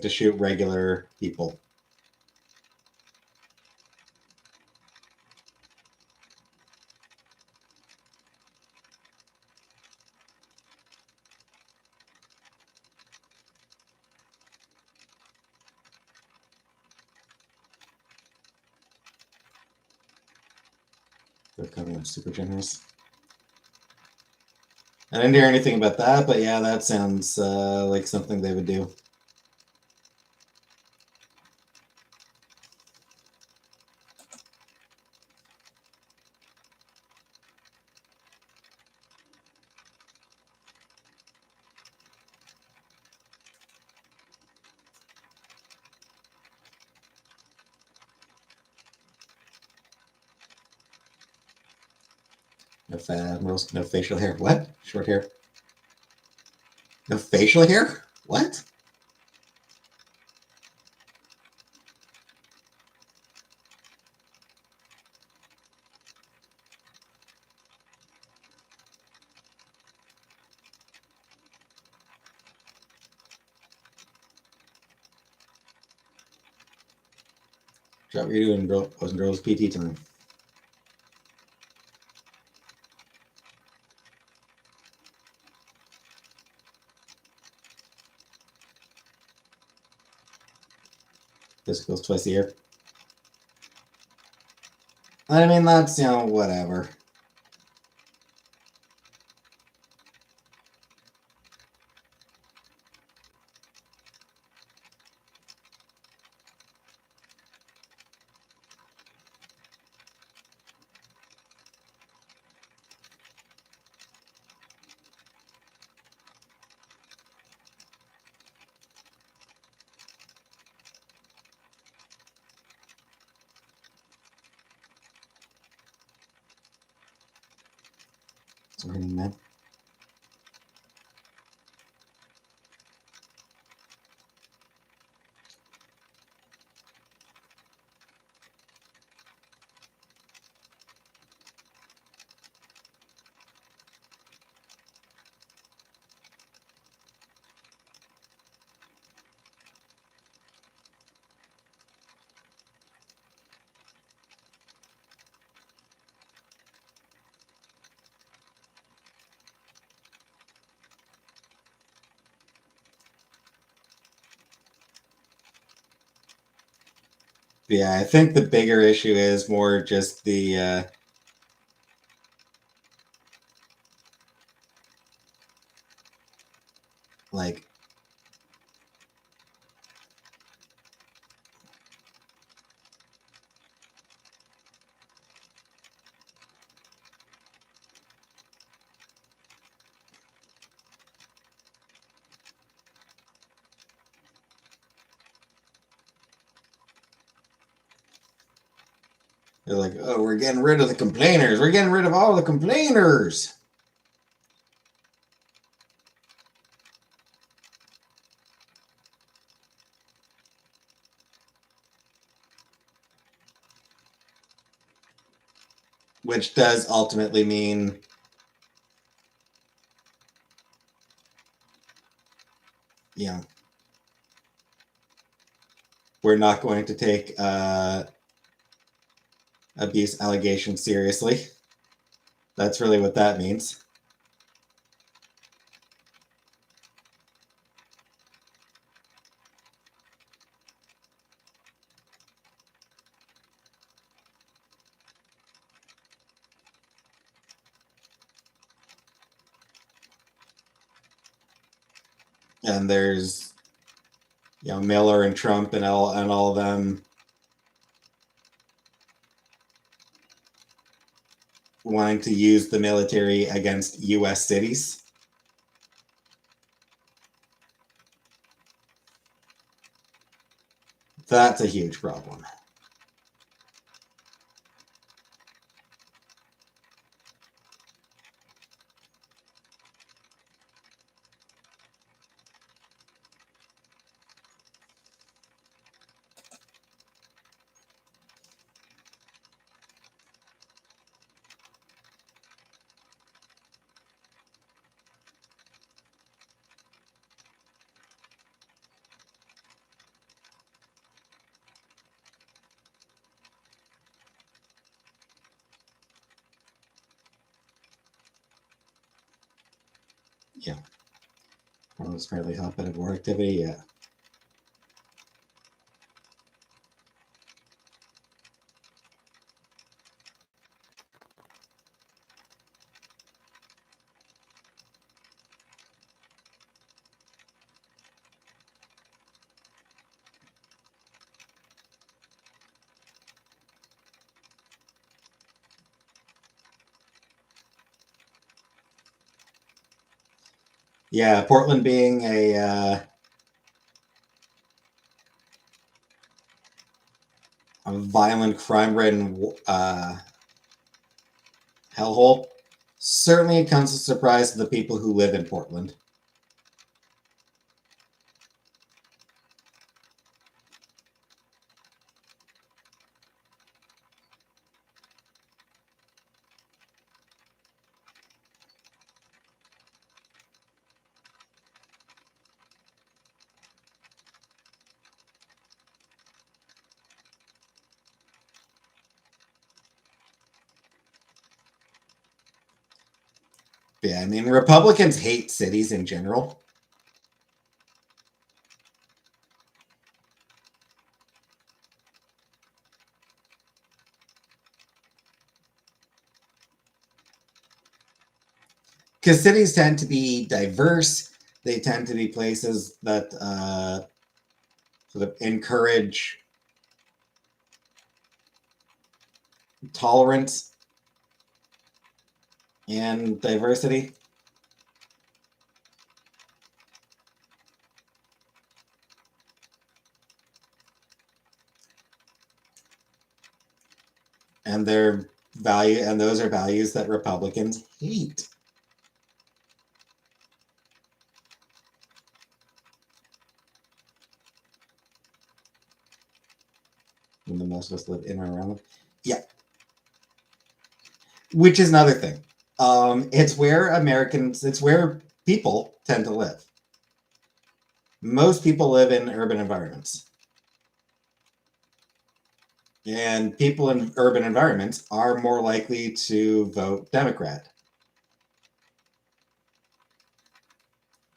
shoot regular people. They're coming up super generous. I didn't hear anything about that, but yeah, that sounds like something they would do. No facial hair. What? Short hair. No facial hair? What? Drop you and boys and girls PT time. Physicals twice a year. I mean, that's, whatever. It's raining, man. Yeah, I think the bigger issue is more just the like they're like, oh, we're getting rid of the complainers. We're getting rid of all the complainers. Which does ultimately mean we're not going to take abuse allegations seriously. That's really what that means. And there's Miller and Trump and all of them wanting to use the military against U.S. cities. That's a huge problem. Yeah. Well, it's fairly hotbed of war activity, yeah. Yeah, Portland being a violent, crime-ridden hellhole certainly comes as a surprise to the people who live in Portland. Yeah, I mean, Republicans hate cities in general. Because cities tend to be diverse. They tend to be places that sort of encourage tolerance and diversity. And those are values that Republicans hate. And the most of us live in or around them. Yeah. Which is another thing. It's where people tend to live. Most people live in urban environments. And people in urban environments are more likely to vote Democrat.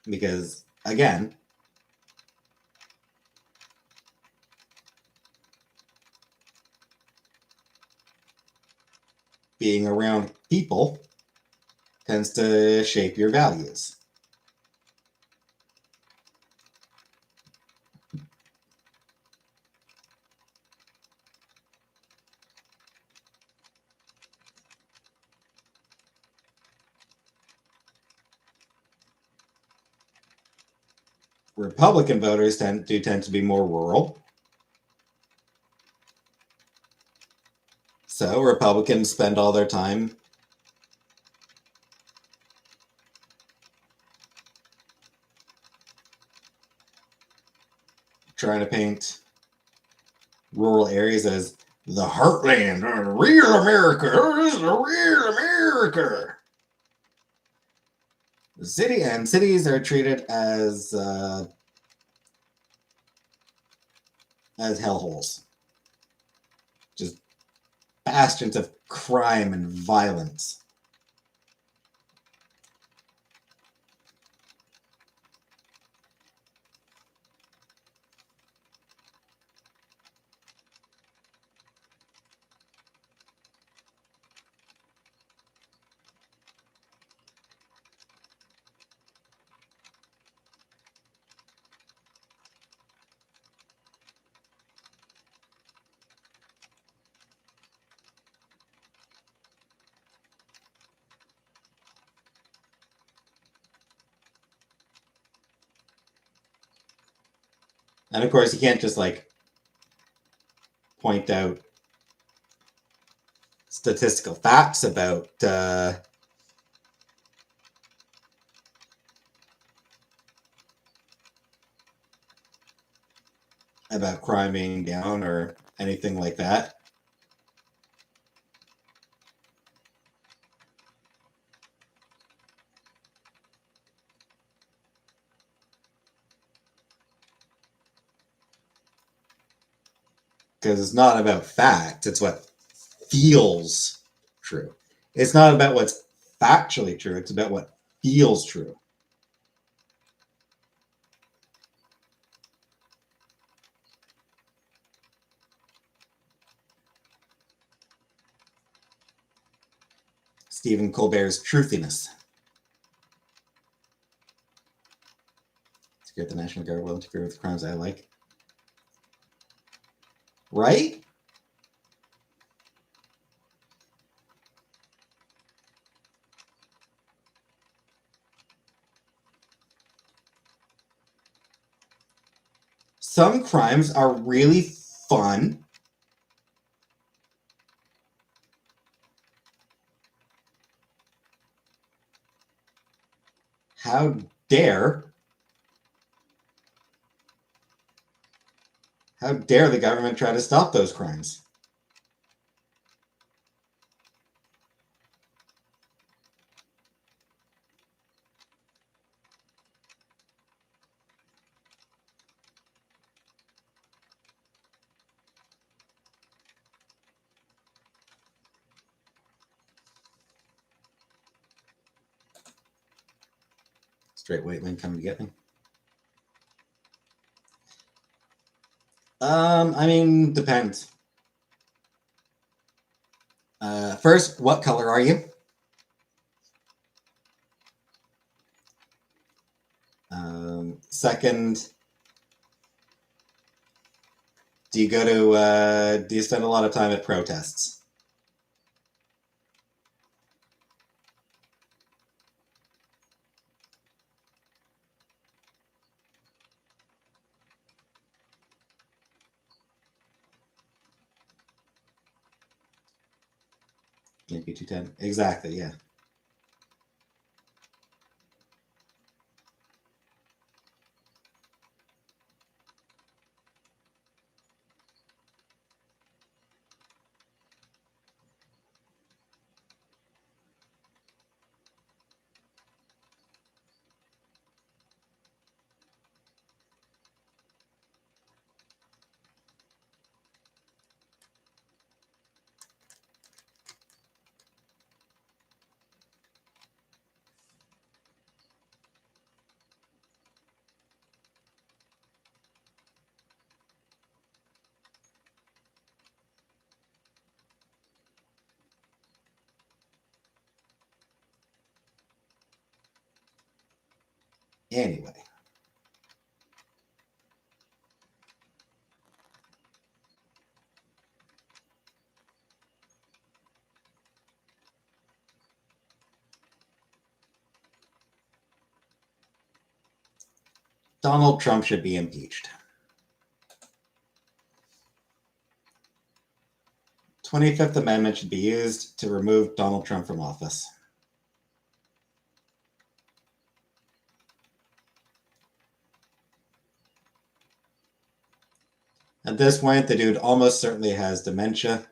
Because, again, being around people tends to shape your values. Republican voters tend to be more rural. So Republicans spend all their time trying to paint rural areas as the heartland, real America. This is the real America. The cities are treated as hellholes, just bastions of crime and violence. And of course, you can't just like point out statistical facts about crime being down or anything like that. Because it's not about fact, it's what feels true. It's not about what's factually true, it's about what feels true. Stephen Colbert's truthiness. Scared the National Guard will interfere with crimes I like. Right? Some crimes are really fun. How dare the government try to stop those crimes? Straight white men coming to get me. I mean, depends. First, what color are you? Second, do you spend a lot of time at protests? Maybe 210. Exactly, yeah. Anyway. Donald Trump should be impeached. 25th Amendment should be used to remove Donald Trump from office. At this point, the dude almost certainly has dementia.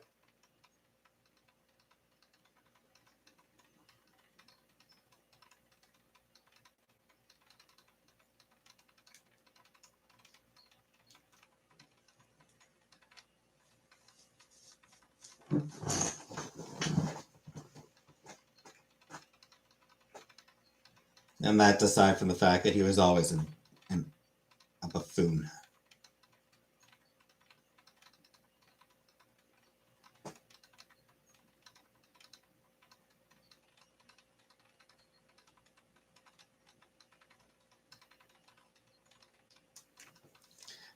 And that's aside from the fact that he was always a buffoon.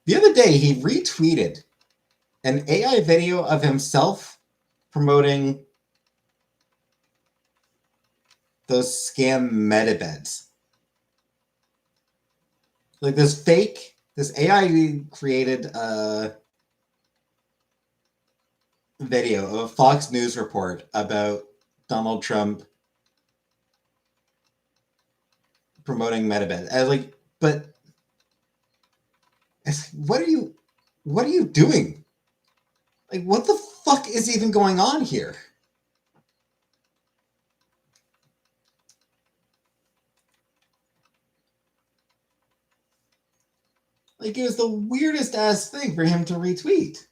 The other day, he retweeted an AI video of himself promoting those scam metabeds. Like this AI created video of a Fox News report about Donald Trump promoting metabed. I was like, but what are you doing? Like, what the fuck is even going on here? Like, it was the weirdest ass thing for him to retweet.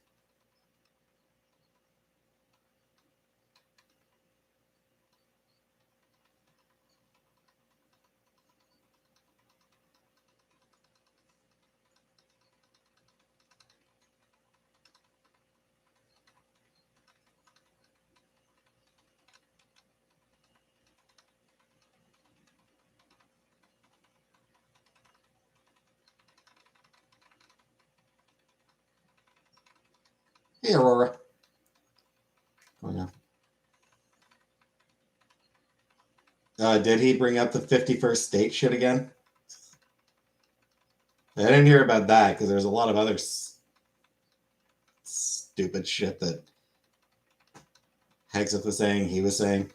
Hey, Aurora. Oh, yeah. Did he bring up the 51st state shit again? I didn't hear about that because there's a lot of other stupid shit that Hegseth was saying, he was saying.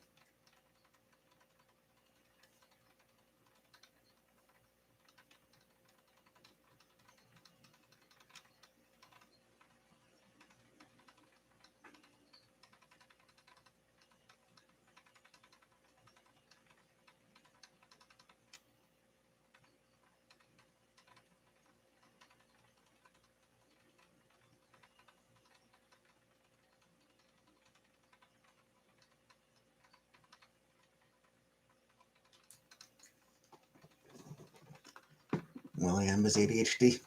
William is ADHD.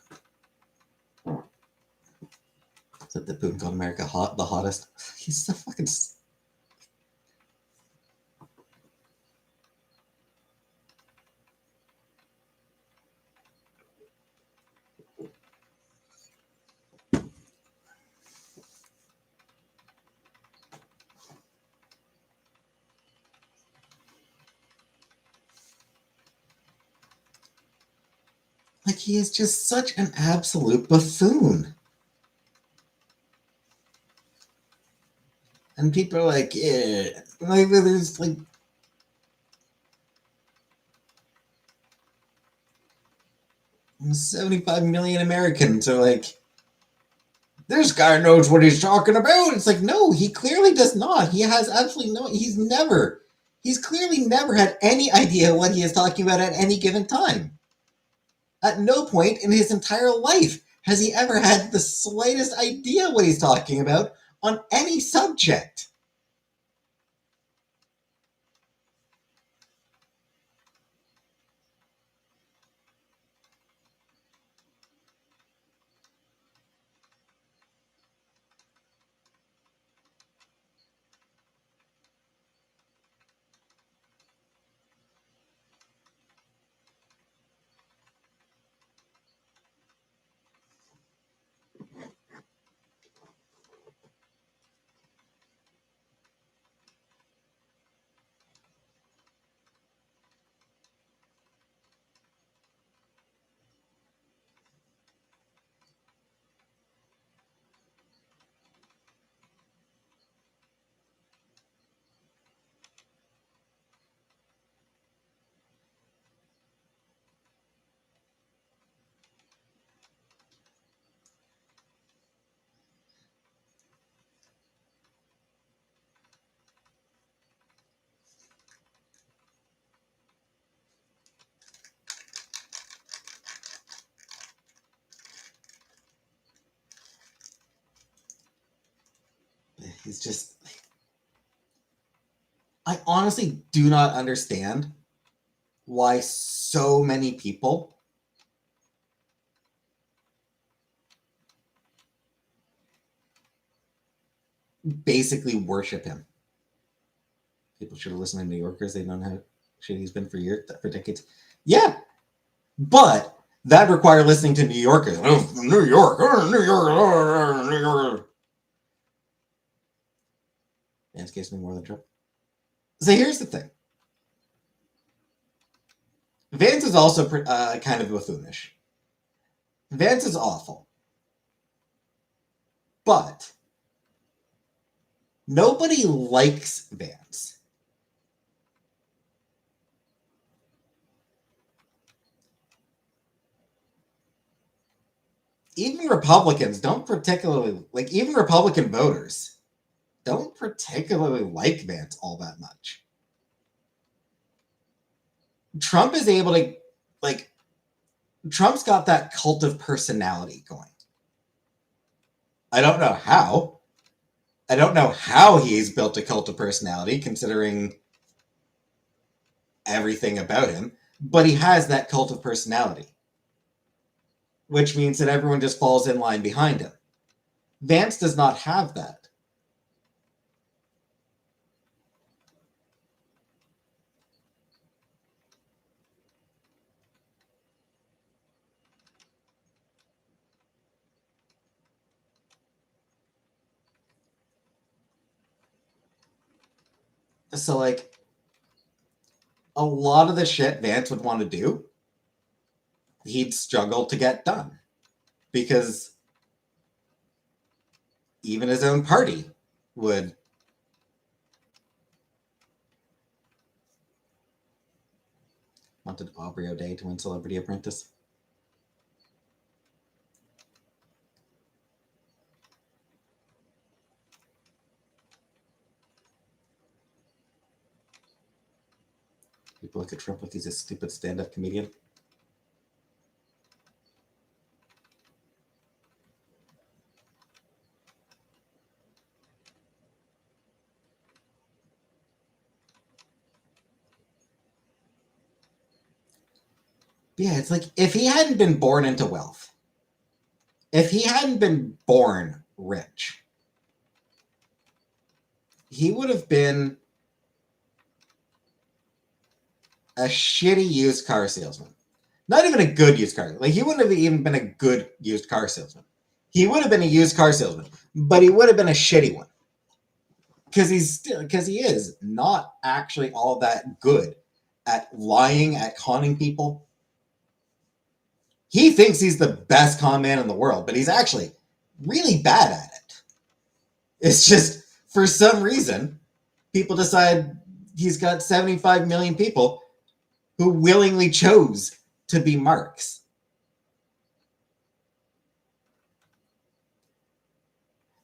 Is that the Putin called America the hottest? He's so fucking. Like, he is just such an absolute buffoon. And people are like, yeah. Like, there's like. $75 million Americans are like, this guy knows what he's talking about. It's like, no, he clearly does not. He has absolutely no, he's clearly never had any idea what he is talking about at any given time. At no point in his entire life has he ever had the slightest idea what he's talking about on any subject. he's just... I honestly do not understand why so many people basically worship him. People should have listened to New Yorkers. They know how shit he's been for years, for decades. Yeah, but that required listening to New Yorkers. Oh, New York, New York, New York. Vance gives me more than Trump. So here's the thing. Vance is also kind of buffoonish. Vance is awful. But nobody likes Vance. Even Republicans don't particularly, like, even Republican voters don't particularly like Vance all that much. Trump is able to, like, Trump's got that cult of personality going. I don't know how. I don't know how he's built a cult of personality, considering everything about him, but he has that cult of personality, which means that everyone just falls in line behind him. Vance does not have that. So, like, a lot of the shit Vance would want to do, he'd struggle to get done. Because even his own party would... Wanted Aubrey O'Day to win Celebrity Apprentice. People look at Trump like he's a stupid stand-up comedian. Yeah, it's like, if he hadn't been born into wealth, if he hadn't been born rich, he would have been a shitty used car salesman. Not even a good used car. Like, he wouldn't have even been a good used car salesman. He would have been a used car salesman, but he would have been a shitty one. Because he is not actually all that good at lying, at conning people. He thinks he's the best con man in the world, but he's actually really bad at it. It's just, for some reason, people decide he's got 75 million people who willingly chose to be marks.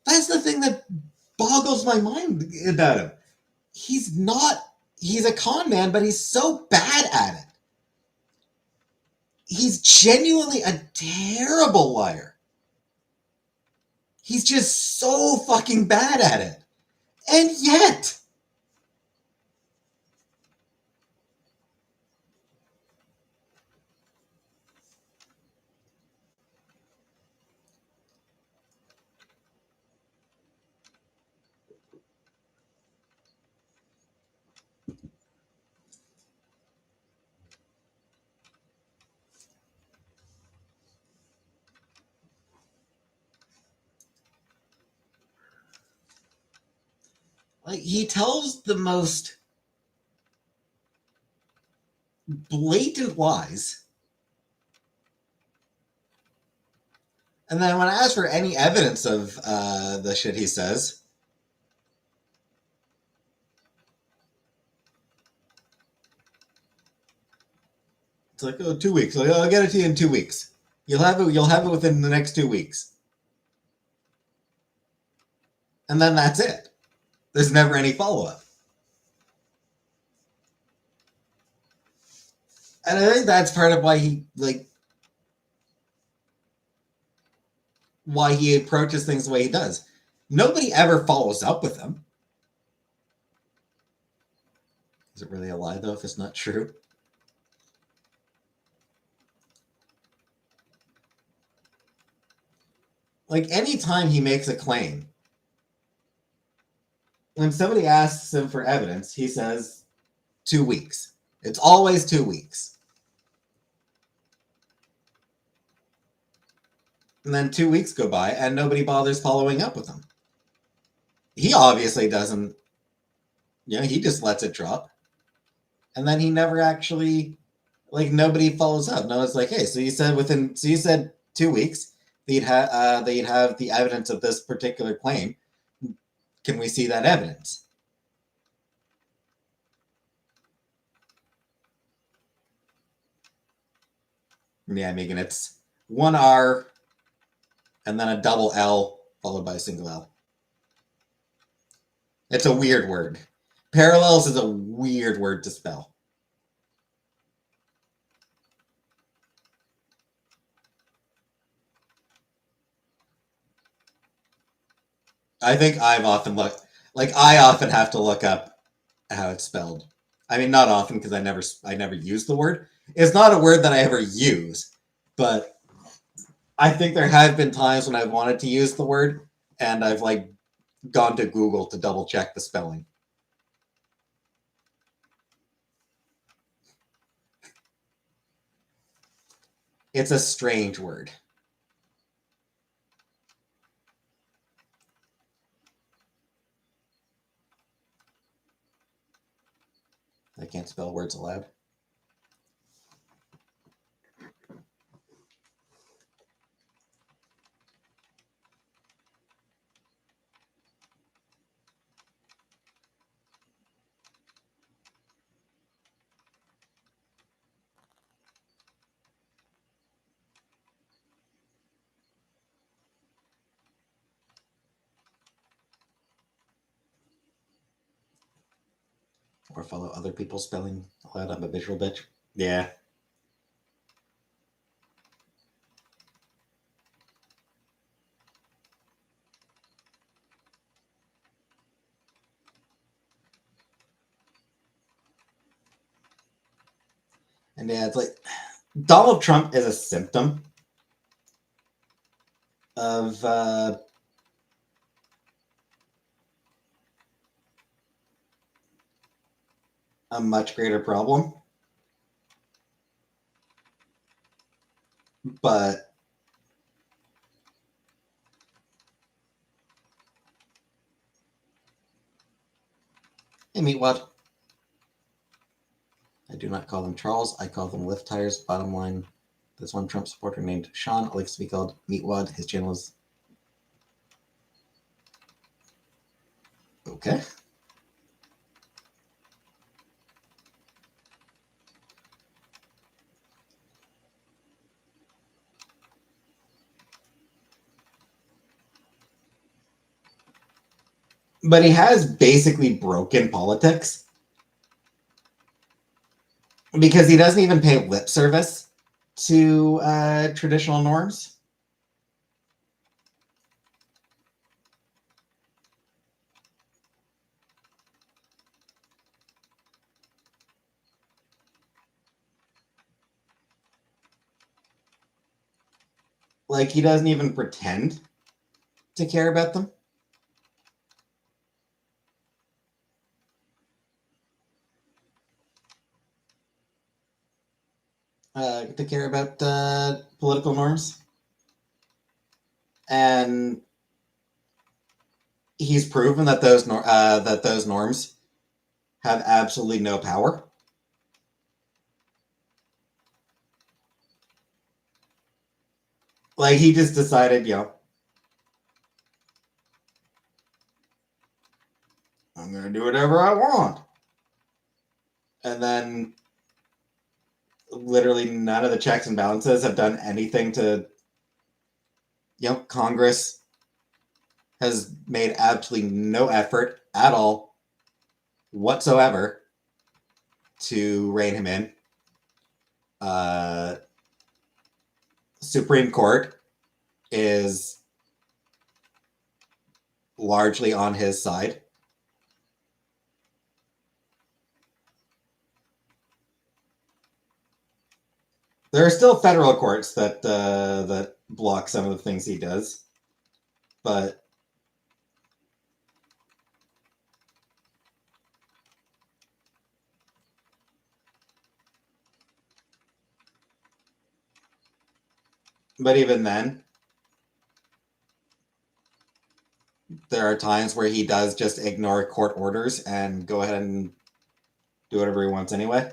That's the thing that boggles my mind about him. He's a con man, but he's so bad at it. He's genuinely a terrible liar. He's just so fucking bad at it. And yet, like, he tells the most blatant lies. And then when I ask for any evidence of the shit he says, it's like, oh, 2 weeks. Like, oh, I'll get it to you in 2 weeks. You'll have it within the next 2 weeks. And then that's it. There's never any follow-up. And I think that's part of why why he approaches things the way he does. Nobody ever follows up with him. Is it really a lie, though, if it's not true? Like, anytime he makes a claim, when somebody asks him for evidence, he says 2 weeks. It's always 2 weeks. And then 2 weeks go by and nobody bothers following up with him. He obviously doesn't, he just lets it drop. And then he never actually, like, nobody follows up. No, it's like, hey, so you said 2 weeks that you'd have the evidence of this particular claim. Can we see that evidence? Yeah, Megan, it's 1 R and then a double L followed by a single L. It's a weird word. Parallels is a weird word to spell. I think I often have to look up how it's spelled. I mean, not often because I never use the word. It's not a word that I ever use, but I think there have been times when I've wanted to use the word and I've like gone to Google to double check the spelling. It's a strange word. I can't spell words aloud. Or follow other people's spelling aloud. I'm a visual bitch. Yeah. And yeah, it's like Donald Trump is a symptom of a much greater problem. But hey, Meatwad. I do not call them Charles. I call them lift tires. Bottom line, there's one Trump supporter named Sean likes to be called Meatwad. His channel is okay. But he has basically broken politics because he doesn't even pay lip service to traditional norms. Like, he doesn't even pretend to care about them. To care about political norms. And he's proven that those norms have absolutely no power. Like, he just decided, I'm going to do whatever I want. And then literally none of the checks and balances have done anything to, Congress has made absolutely no effort at all whatsoever to rein him in. Supreme Court is largely on his side. There are still federal courts that that block some of the things he does, but even then, there are times where he does just ignore court orders and go ahead and do whatever he wants anyway.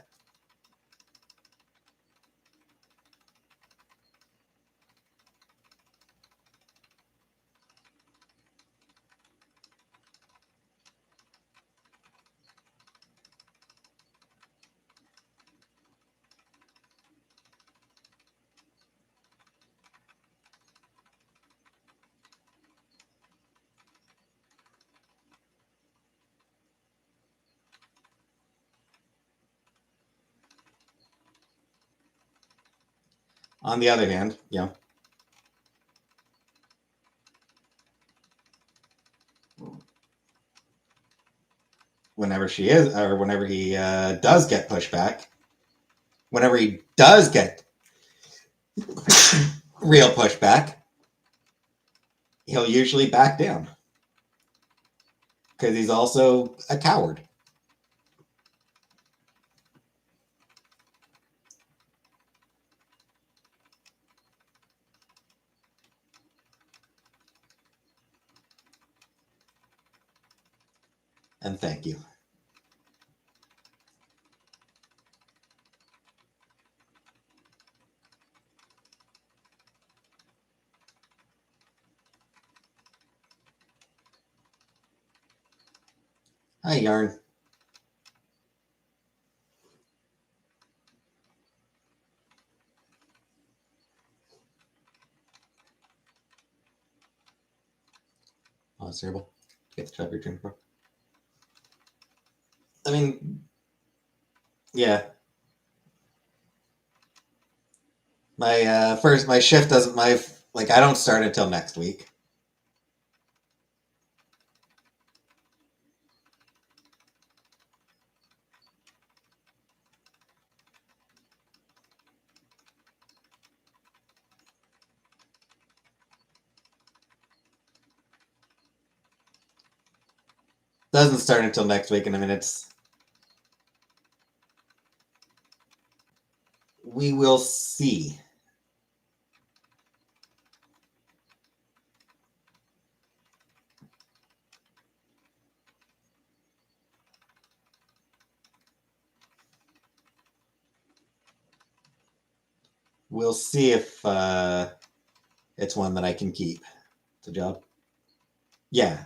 On the other hand, whenever she is, or whenever he does get pushback, whenever he does get real pushback, he'll usually back down because he's also a coward. And thank you. Hi, Yarn. Oh, it's terrible. Get the stuff you're drinking for. I mean, yeah. My shift doesn't I don't start until next week. Doesn't start until next week, and I mean we will see. We'll see if it's one that I can keep. It's a job. Yeah.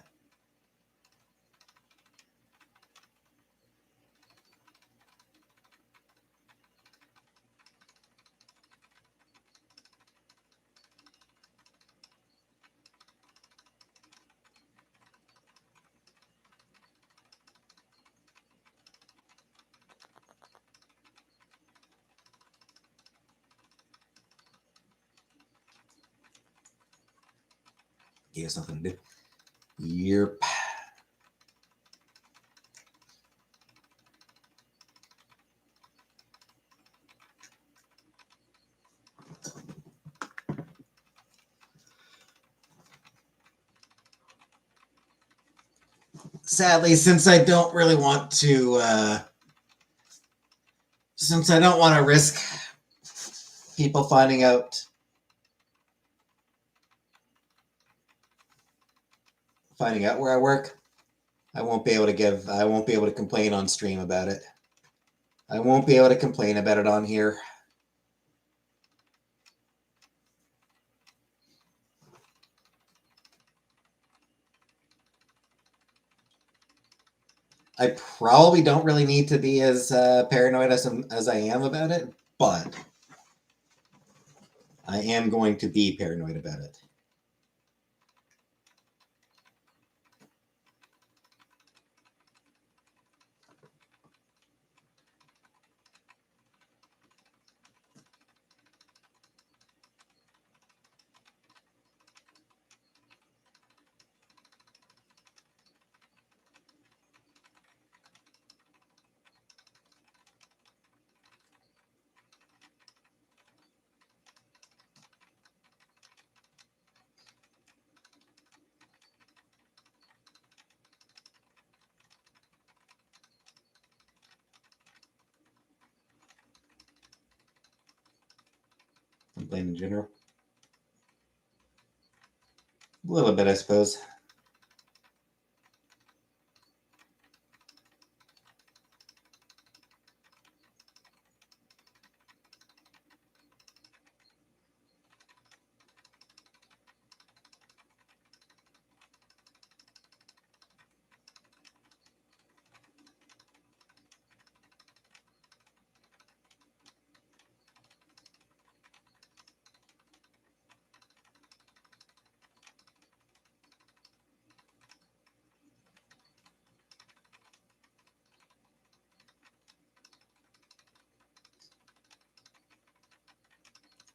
He has something to do. Yep. Sadly, since I don't really want to, since I don't want to risk people finding out where I work, I won't be able to complain on stream about it. I won't be able to complain about it on here. I probably don't really need to be as paranoid as I am about it, but I am going to be paranoid about it. complain in general. A little bit, I suppose.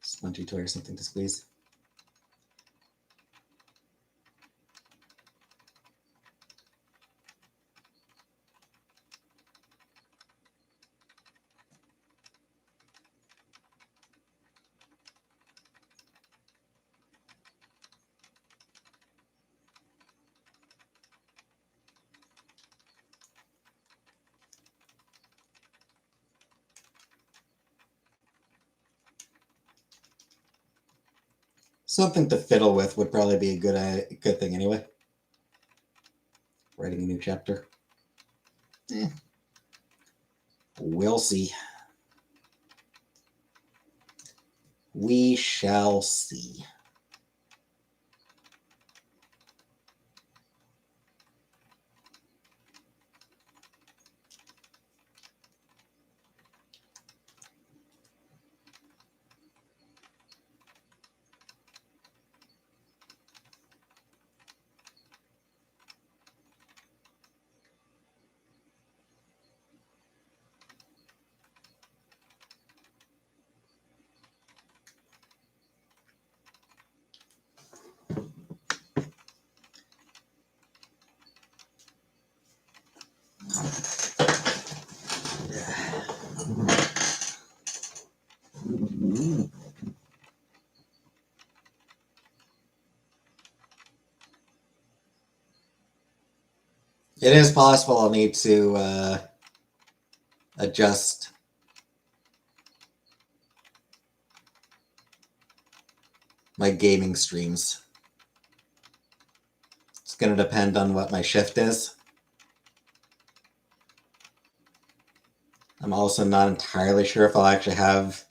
Spongy toy or something to squeeze. Something to fiddle with would probably be a good thing anyway. Writing a new chapter. We'll see. We shall see. It is possible I'll need to adjust my gaming streams. It's going to depend on what my shift is. I'm also not entirely sure if I'll actually have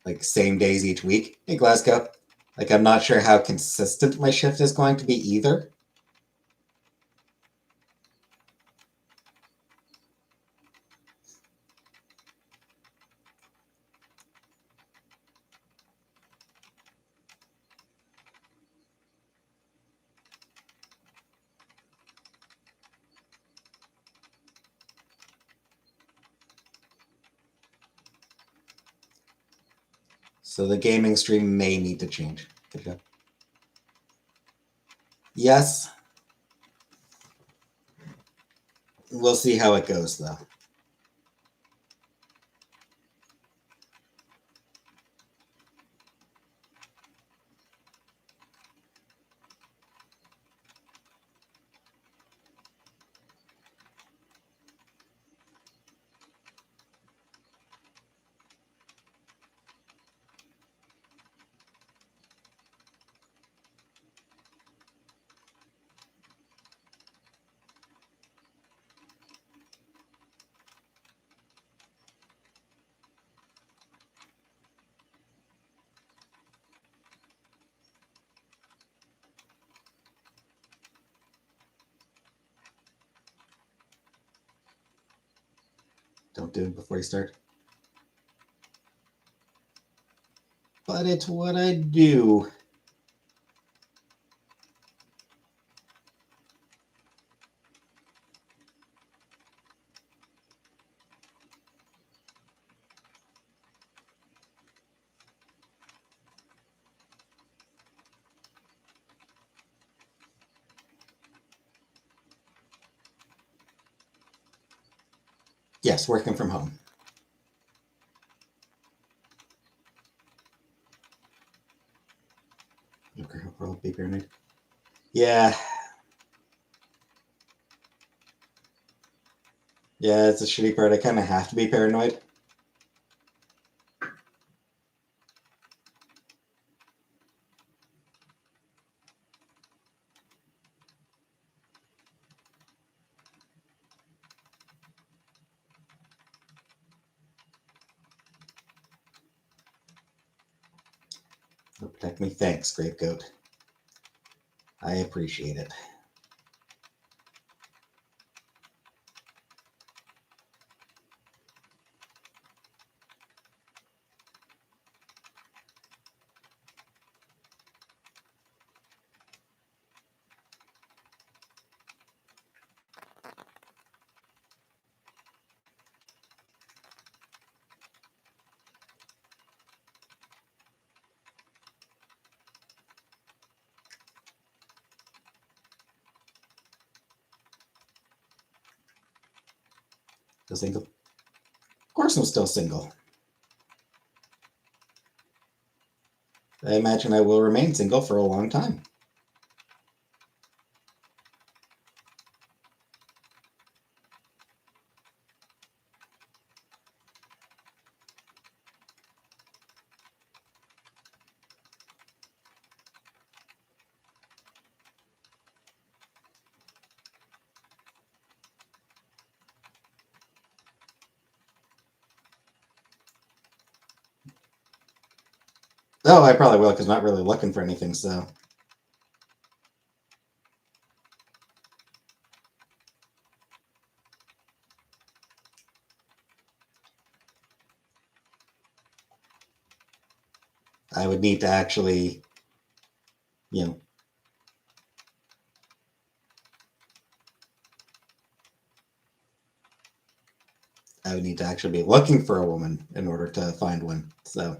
like same days each week in Glasgow. Like, I'm not sure how consistent my shift is going to be either. So the gaming stream may need to change. Good job. Yes. We'll see how it goes, though. Don't do it before you start. But it's what I do. Yes, working from home. Okay, I'll be paranoid. Yeah. Yeah, it's a shitty part. I kind of have to be paranoid. You'll protect me. Thanks, Grapegoat. I appreciate it. Still single? Of course I'm still single. I imagine I will remain single for a long time. Oh, I probably will, because I'm not really looking for anything, so. I would need to actually, you know, I would need to actually be looking for a woman in order to find one, so.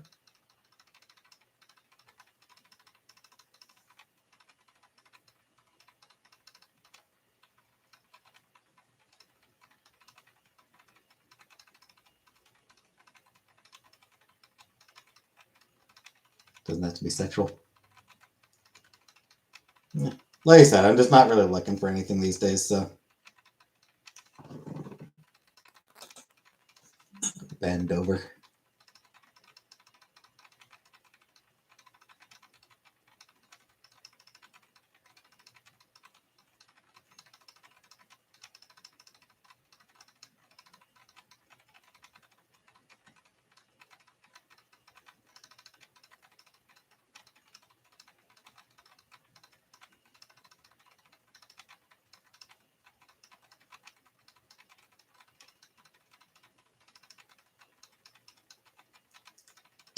Doesn't have to be sexual. Yeah. Like I said, I'm just not really looking for anything these days, so. Bend over.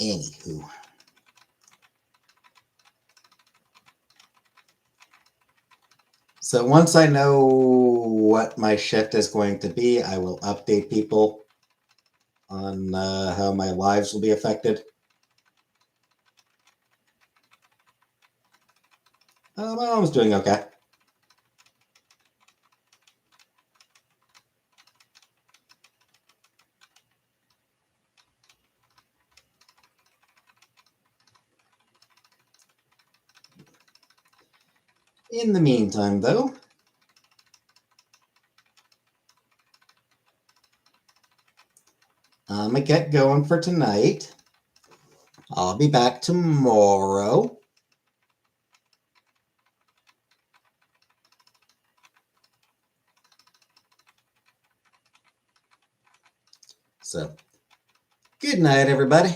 Anywho. So once I know what my shift is going to be, I will update people on how my lives will be affected. My mom's doing okay. In the meantime, though, I'm gonna get going for tonight. I'll be back tomorrow. So, good night, everybody.